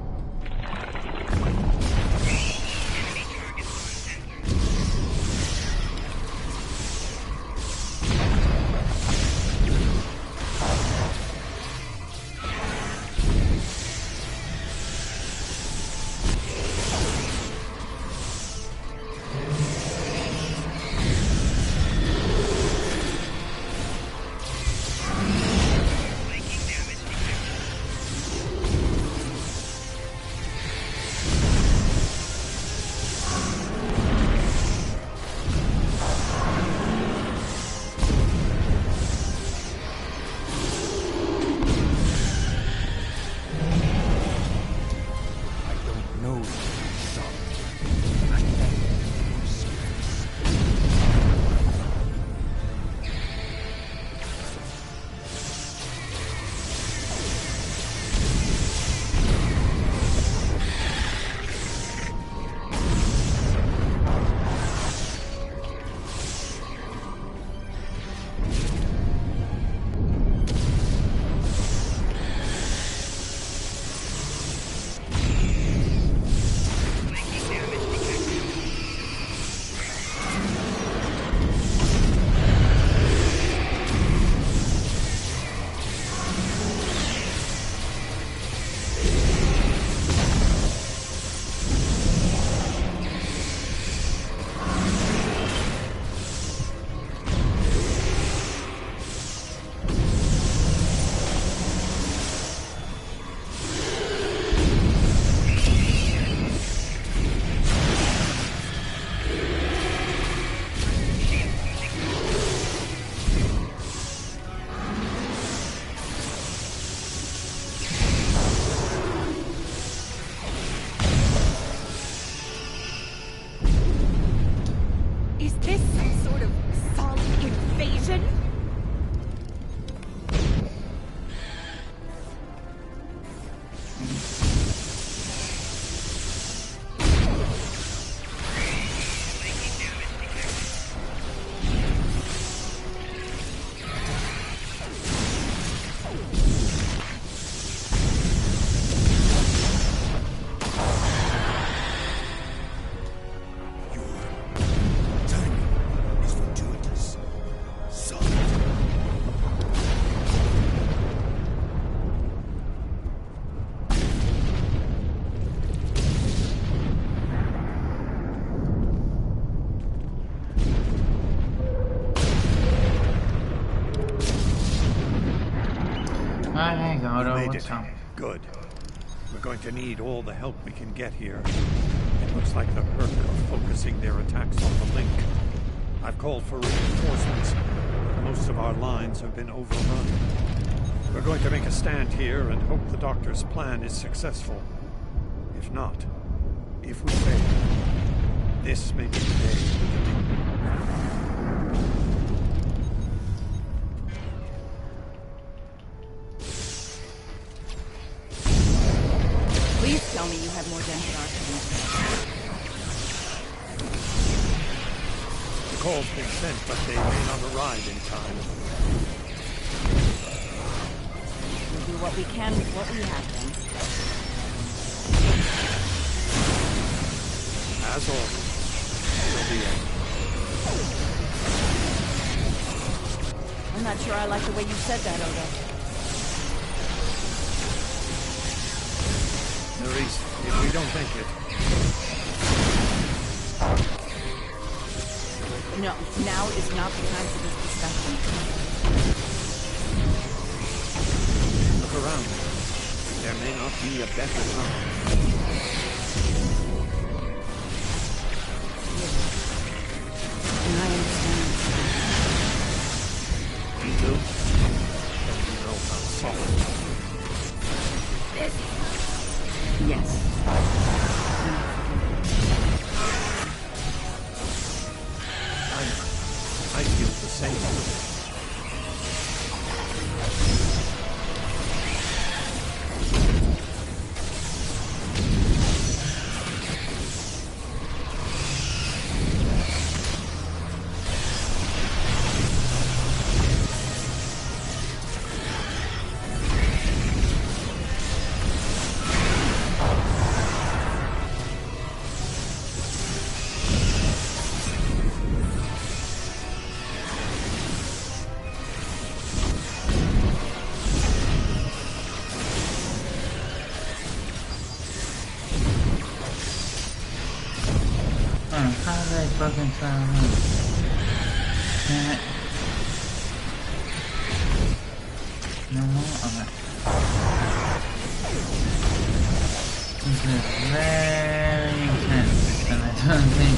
Good. We're going to need all the help we can get here. It looks like the Herc are focusing their attacks on the Link. I've called for reinforcements. Most of our lines have been overrun. We're going to make a stand here and hope the Doctor's plan is successful. If not, if we fail, this may be the day. Please tell me you have more dense arcane. The call's been sent, but they may not arrive in time. We'll do what we can with what we have, then. As always, till the end. I'm not sure I like the way you said that, Odo. Maurice, if we don't make it... No, now is not the time for this discussion. Look around. There may not be a better time. And I understand. You do? You know how solid. Yes. I feel the same. Fucking sound. Damn it. No more? Okay. This is very intense, and I don't think...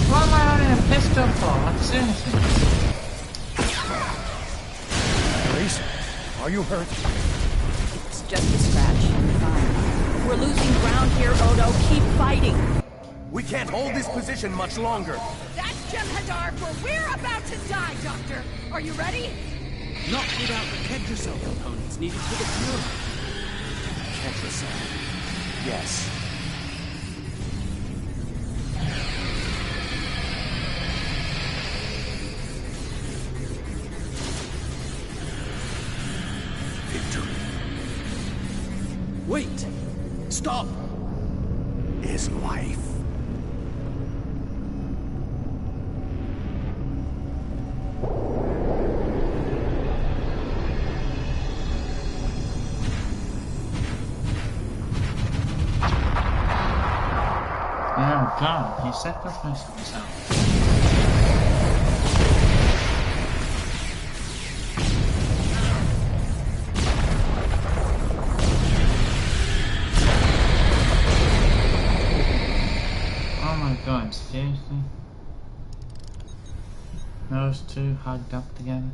What am I running a pistol for? Like, seriously? Maurice, are you hurt? It's just a scratch. Fine. We're losing ground here, Odo. Keep fighting. We can't hold this position much longer. That's Jem'Hadar, for we're about to die, Doctor. Are you ready? Not without the Kedrasel components needed for the cure. Kedrasel. Yes. Victory. Wait! Stop! Is life. Oh god, he sacrificed himself. Oh my god, seriously? Those two hugged up together?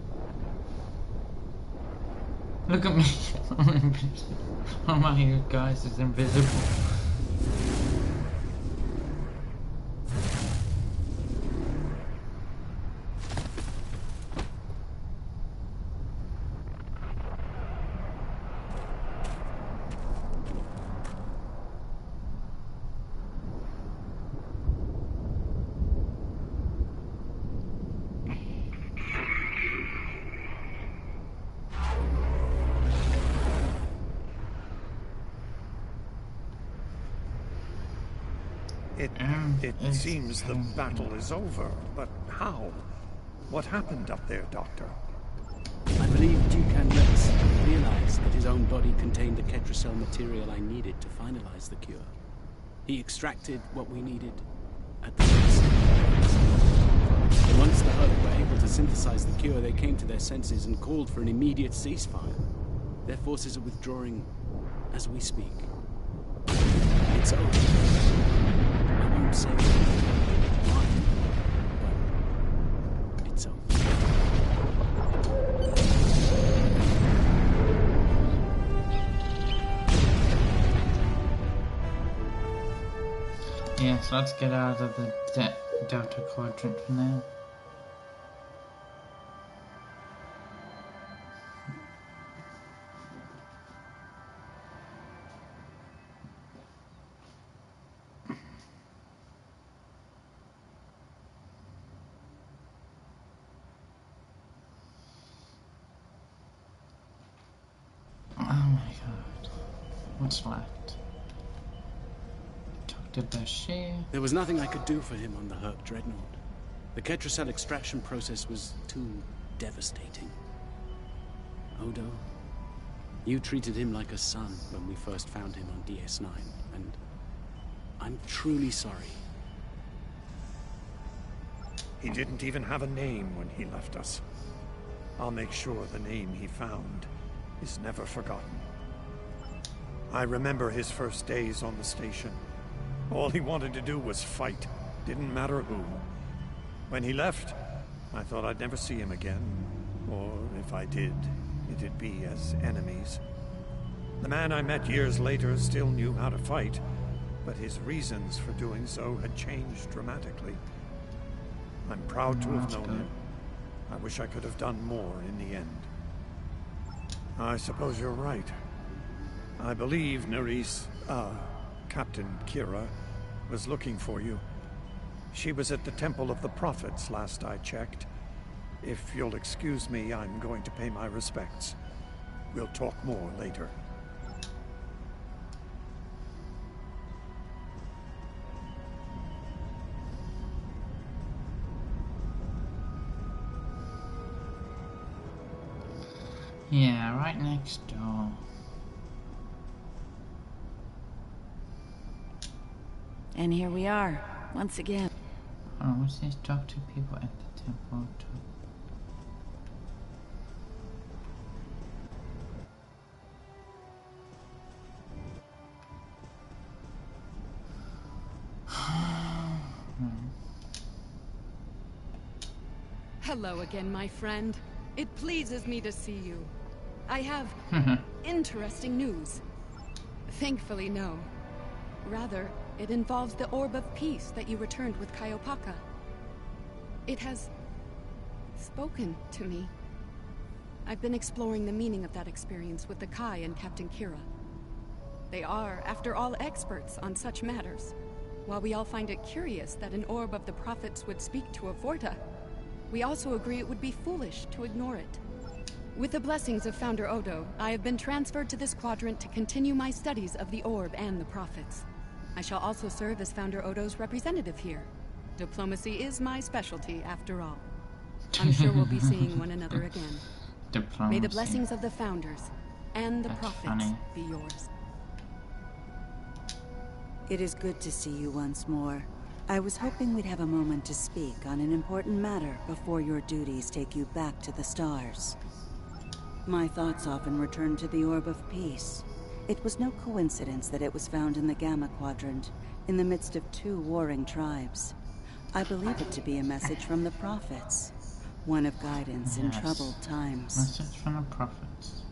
Look at me! I'm invisible. Oh my god, guys is invisible. It seems the battle is over, but how? What happened up there, Doctor? I believe Dukan Rex realized that his own body contained the Ketracel material I needed to finalize the cure. He extracted what we needed at the base. And once the Herd were able to synthesize the cure, they came to their senses and called for an immediate ceasefire. Their forces are withdrawing as we speak. It's over. I won't say why, but it's over. Yes, let's get out of the Delta Quadrant for now. Oh my god. What's left? Dr. Bashir. There was nothing I could do for him on the Herc Dreadnought. The Ketracel extraction process was too devastating. Odo, you treated him like a son when we first found him on DS9, and I'm truly sorry. He didn't even have a name when he left us. I'll make sure the name he found is never forgotten. I remember his first days on the station. All he wanted to do was fight. Didn't matter who. When he left, I thought I'd never see him again. Or if I did, it'd be as enemies. The man I met years later still knew how to fight, but his reasons for doing so had changed dramatically. I'm proud to have known him. I wish I could have done more in the end. I suppose you're right. I believe Captain Kira was looking for you. She was at the Temple of the Prophets last I checked. If you'll excuse me, I'm going to pay my respects. We'll talk more later. Yeah, right next door. And here we are, once again. Oh, what's this? Talk to people at the temple. Hello again, my friend. It pleases me to see you. I have interesting news. Thankfully, no. Rather, it involves the Orb of Peace that you returned with Kaiopaka. It has spoken to me. I've been exploring the meaning of that experience with the Kai and Captain Kira. They are, after all, experts on such matters. While we all find it curious that an Orb of the Prophets would speak to a Vorta, we also agree it would be foolish to ignore it. With the blessings of Founder Odo, I have been transferred to this quadrant to continue my studies of the Orb and the Prophets. I shall also serve as Founder Odo's representative here. Diplomacy is my specialty, after all. I'm sure we'll be seeing one another again. Diplomacy. May the blessings of the Founders and the Prophets be yours. It is good to see you once more. I was hoping we'd have a moment to speak on an important matter before your duties take you back to the stars. My thoughts often return to the Orb of Peace. It was no coincidence that it was found in the Gamma Quadrant, in the midst of two warring tribes. I believe it to be a message from the Prophets, one of guidance in troubled times. Message from the Prophets.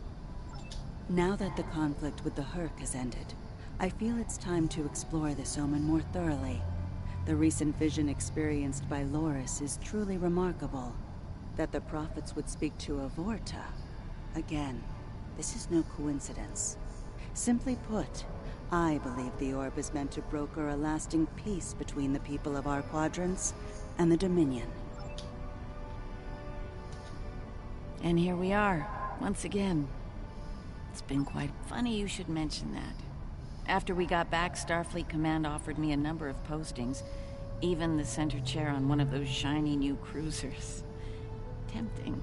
Now that the conflict with the Herc has ended, I feel it's time to explore this omen more thoroughly. The recent vision experienced by Loris is truly remarkable. That the Prophets would speak to a Vorta. Again, this is no coincidence. Simply put, I believe the Orb is meant to broker a lasting peace between the people of our quadrants and the Dominion. And here we are, once again. It's been quite funny you should mention that. After we got back, Starfleet Command offered me a number of postings. Even the center chair on one of those shiny new cruisers. Tempting.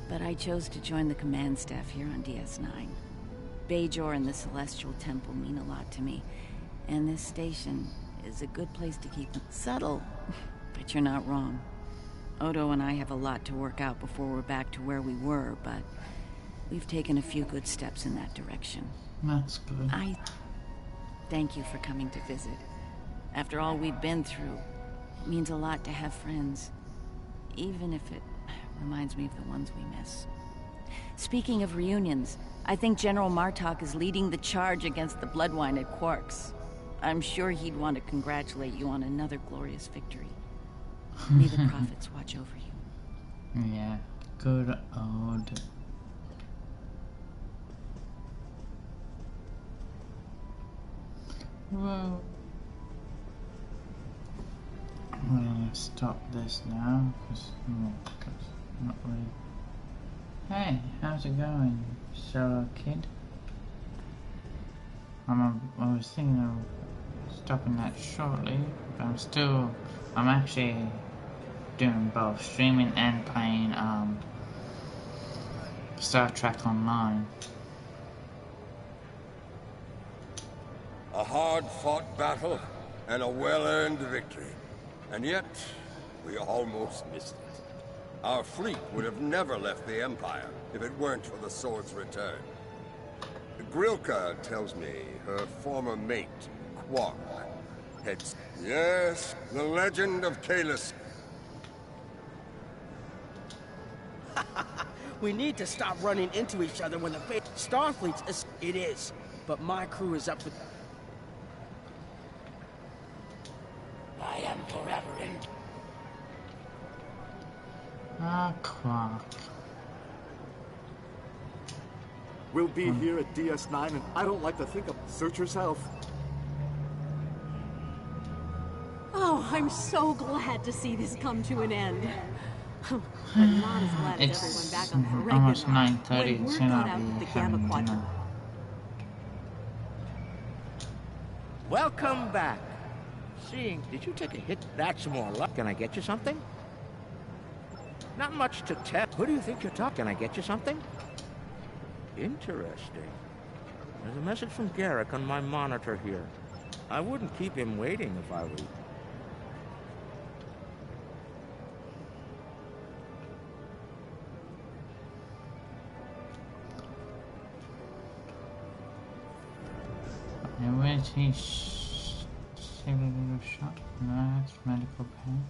But I chose to join the command staff here on DS9. Bajor and the Celestial Temple mean a lot to me. And this station is a good place to keep them subtle. But you're not wrong. Odo and I have a lot to work out before we're back to where we were, but we've taken a few good steps in that direction. That's good. I thank you for coming to visit. After all we've been through, it means a lot to have friends. Even if it reminds me of the ones we miss. Speaking of reunions, I think General Martok is leading the charge against the Bloodwine at Quark's. I'm sure he'd want to congratulate you on another glorious victory. May the prophets watch over you. Yeah, good old. Well, I'm gonna stop this now because not really. Hey, how's it going, Solo Kid? I was thinking of stopping that shortly, but I'm actually doing both streaming and playing Star Trek Online. A hard-fought battle and a well-earned victory. And yet, we almost missed it. Our fleet would have never left the Empire if it weren't for the sword's return. Grilka tells me her former mate, Quark, heads... Yes, the legend of Kahless. We need to stop running into each other when the Starfleet's is... It is, but my crew is up with... I am forever in... Quark. We'll be here at DS9, and I don't like to think of... Search yourself. Oh, I'm so glad to see this come to an end. But not as glad as everyone back on Ferengi almost when 9:30. word Soon got I'll out be that the Gamma having Quadrant. dinner. Welcome back. Did you take a hit? That's more luck. Can I get you something? Not much to tell. Who do you think you're talking? Can I get you something? Interesting. There's a message from Garrick on my monitor here. I wouldn't keep him waiting if I were you. And where's he? Save a little shop. No, that's medical pain.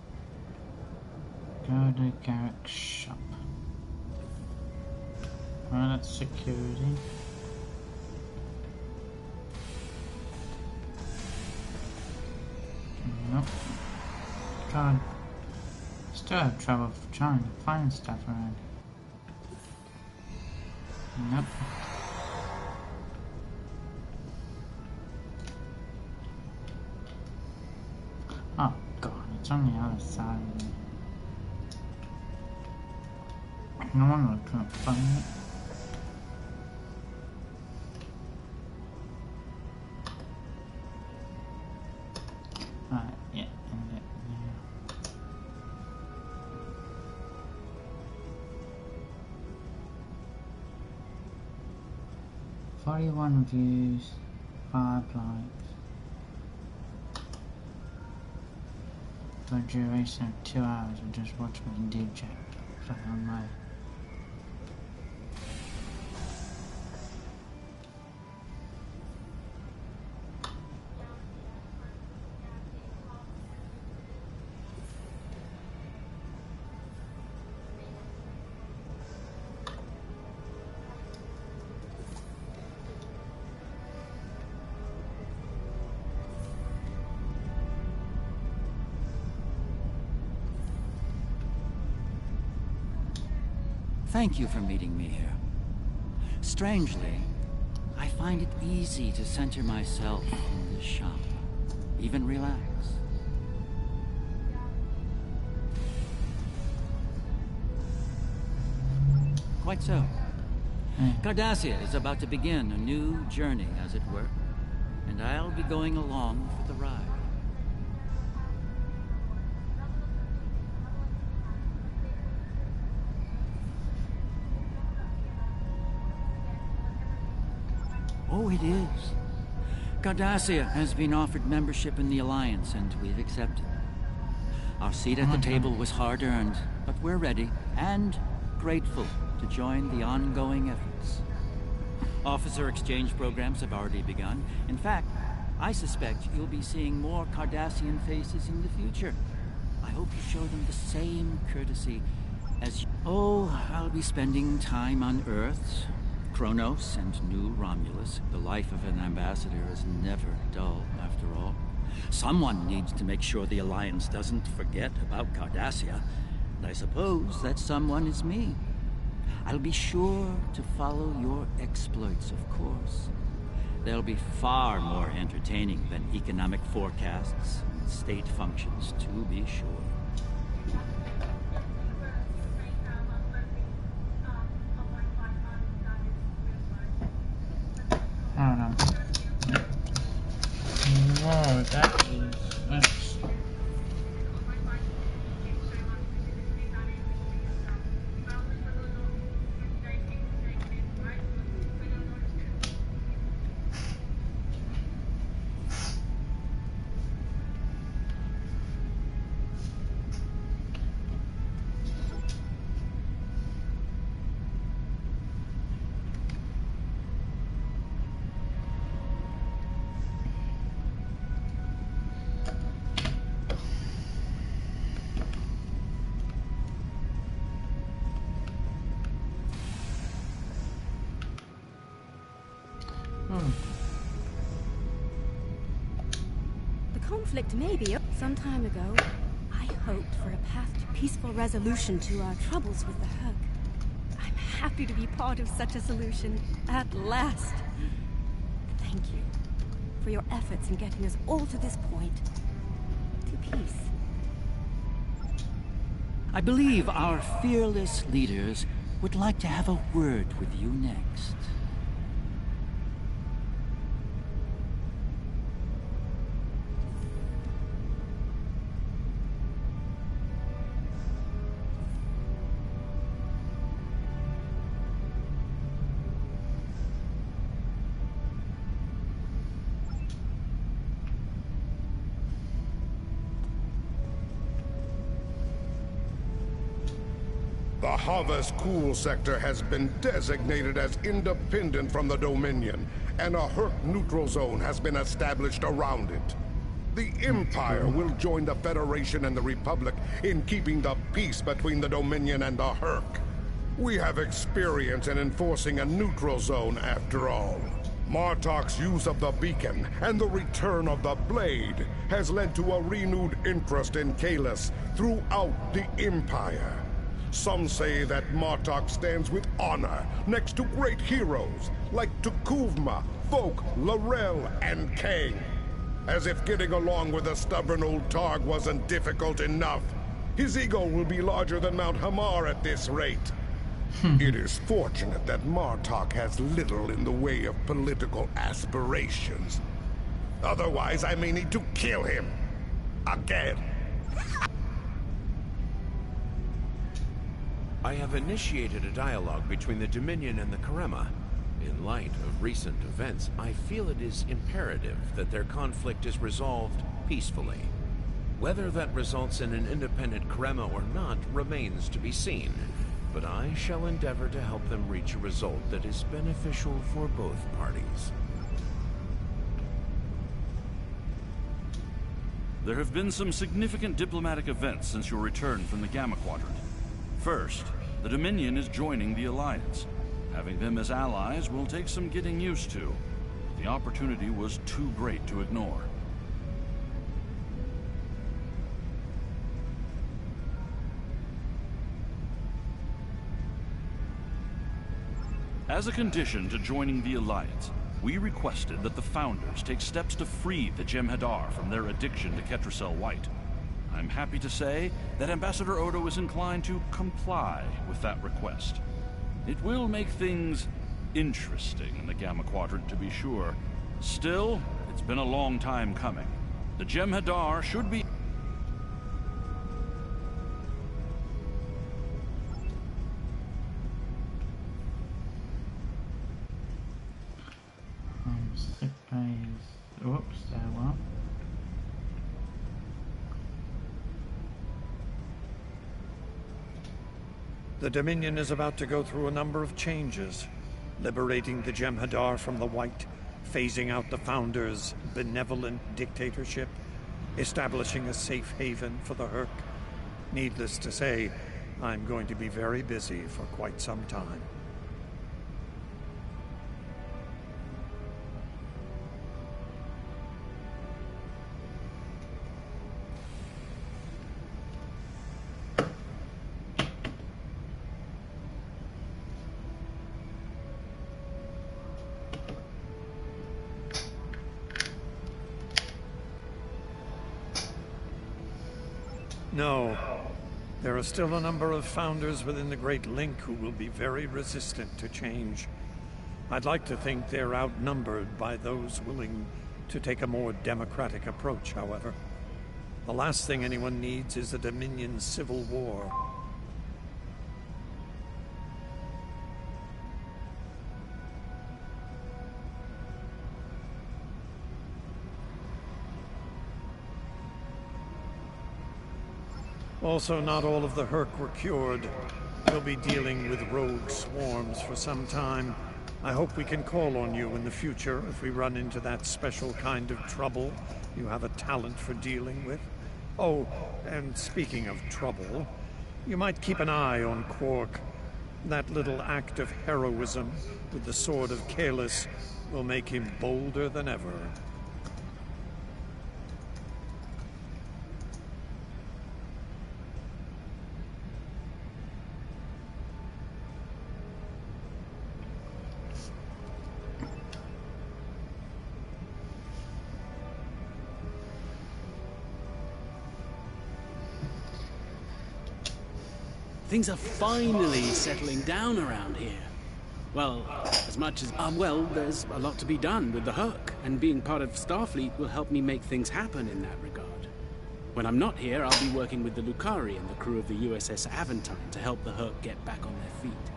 Go to Garrick's shop. Oh, that's security. Nope. God. Still have trouble trying to find stuff around. Nope. Oh god, it's on the other side of me. No wonder I couldn't find it. Alright, yeah, and it, yeah. 41 views, 5 likes. For a duration of 2 hours of just watching me do chat. On my Thank you for meeting me here. Strangely, I find it easy to center myself in this shop, even relax. Quite so. Cardassia is about to begin a new journey, as it were. and I'll be going along for the ride. Oh, it is. Cardassia has been offered membership in the Alliance, and we've accepted. Our seat at the table was hard-earned, but we're ready and grateful to join the ongoing efforts. Officer exchange programs have already begun. In fact, I suspect you'll be seeing more Cardassian faces in the future. I hope you show them the same courtesy as you... Oh, I'll be spending time on Earth, Kronos, and New Romulus. The life of an ambassador is never dull, after all. Someone needs to make sure the Alliance doesn't forget about Cardassia, and I suppose that someone is me. I'll be sure to follow your exploits, of course. They'll be far more entertaining than economic forecasts and state functions, to be sure. Hold on. Whoa, that is... That's... The conflict may be... Some time ago, I hoped for a path to peaceful resolution to our troubles with the Hug. I'm happy to be part of such a solution, at last. Thank you for your efforts in getting us all to this point. To peace. I believe our fearless leaders would like to have a word with you next. The Havas Cool sector has been designated as independent from the Dominion, and a Herc neutral zone has been established around it. The Empire will join the Federation and the Republic in keeping the peace between the Dominion and the Herc. We have experience in enforcing a neutral zone after all. Martok's use of the beacon and the return of the blade has led to a renewed interest in Kahless throughout the Empire. Some say that Martok stands with honor next to great heroes like Tukuvma, Folk, L'Rell, and Kang. As if getting along with the stubborn old Targ wasn't difficult enough, his ego will be larger than Mount Hamar at this rate. It is fortunate that Martok has little in the way of political aspirations. Otherwise, I may need to kill him. Again. I have initiated a dialogue between the Dominion and the Karema. In light of recent events, I feel it is imperative that their conflict is resolved peacefully. Whether that results in an independent Karema or not remains to be seen, but I shall endeavor to help them reach a result that is beneficial for both parties. There have been some significant diplomatic events since your return from the Gamma Quadrant. First, the Dominion is joining the Alliance. Having them as allies will take some getting used to. The opportunity was too great to ignore. As a condition to joining the Alliance, we requested that the Founders take steps to free the Jem'Hadar from their addiction to Ketracel White. I'm happy to say that Ambassador Odo is inclined to comply with that request. It will make things interesting in the Gamma Quadrant, to be sure. Still, It's been a long time coming. The Jem'Hadar should be... Sick pays. Oops, there what? The Dominion is about to go through a number of changes, liberating the Jem'Hadar from the White, phasing out the Founders' benevolent dictatorship, establishing a safe haven for the Hurk. Needless to say, I'm going to be very busy for quite some time. No. There are still a number of Founders within the Great Link who will be very resistant to change. I'd like to think they're outnumbered by those willing to take a more democratic approach, however. The last thing anyone needs is a Dominion civil war. Also, not all of the Hurk were cured. We'll be dealing with rogue swarms for some time. I hope we can call on you in the future if we run into that special kind of trouble you have a talent for dealing with. Oh, and speaking of trouble, you might keep an eye on Quark. That little act of heroism with the Sword of Kahless will make him bolder than ever. Things are finally settling down around here. Well, as much as... well, there's a lot to be done with the Hurk, and being part of Starfleet will help me make things happen in that regard. When I'm not here, I'll be working with the Lucari and the crew of the USS Aventine to help the Hurk get back on their feet.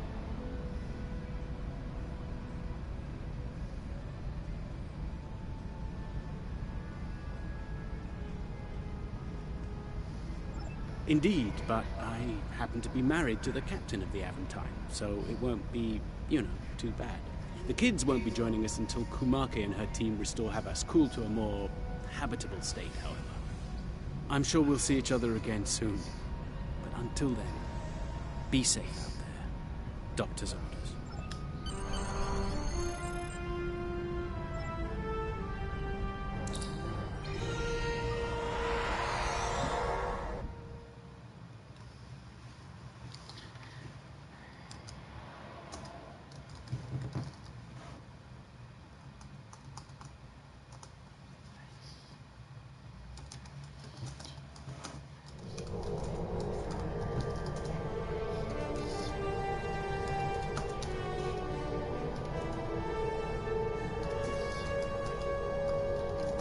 Indeed, but I happen to be married to the captain of the Aventine, so it won't be, you know, too bad. The kids won't be joining us until Kumake and her team restore Havas-Kul to a more habitable state, however. I'm sure we'll see each other again soon. But until then, be safe out there. Doctor's orders.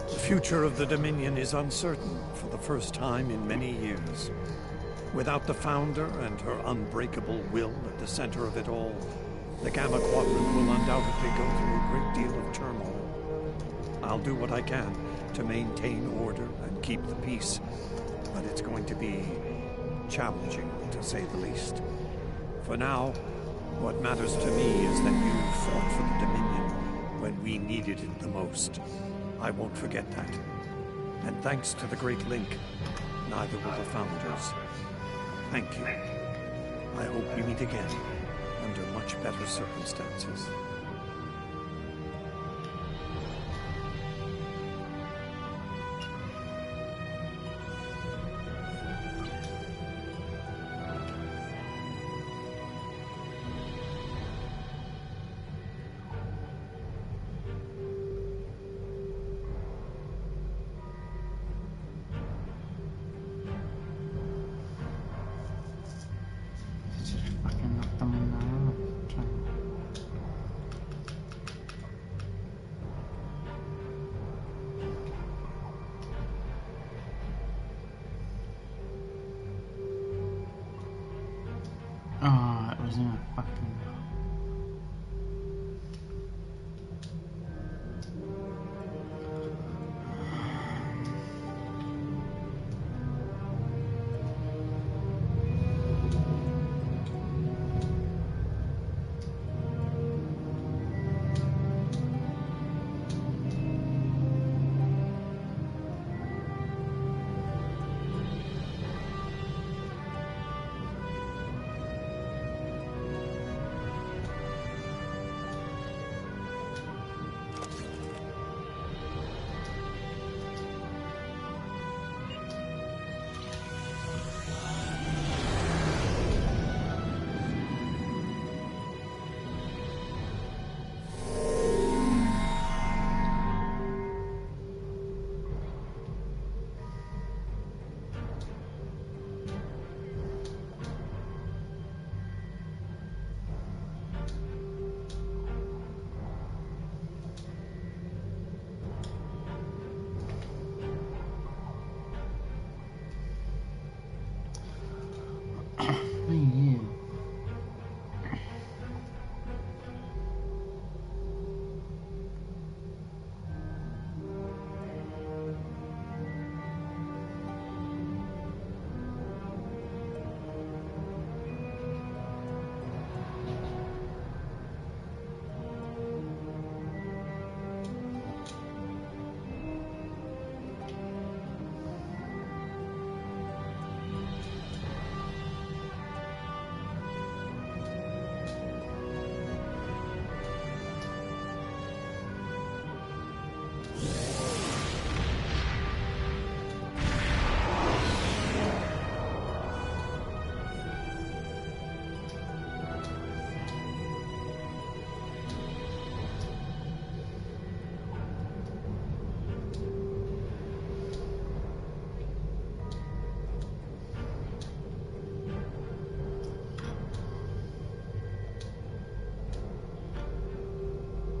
The future of the Dominion is uncertain for the first time in many years. Without the Founder and her unbreakable will at the center of it all, the Gamma Quadrant will undoubtedly go through a great deal of turmoil. I'll do what I can to maintain order and keep the peace, but it's going to be challenging, to say the least. For now, what matters to me is that you fought for the Dominion when we needed it the most. I won't forget that. And thanks to the Great Link, neither will the Founders. Thank you. I hope we meet again under much better circumstances. doesn't fucking know.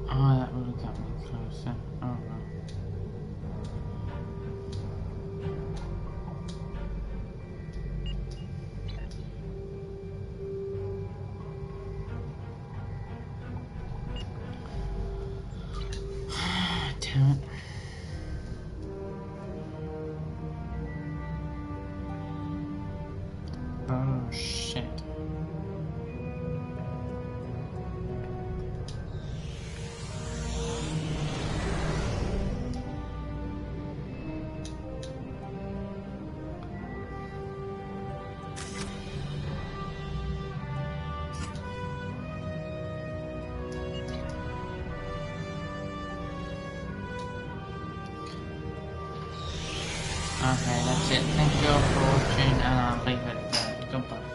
Oh, that would have got me closer. Oh well. Damn it. Oh shit. Okay, that's it. Thank you all for watching, and I'll leave it there. Goodbye.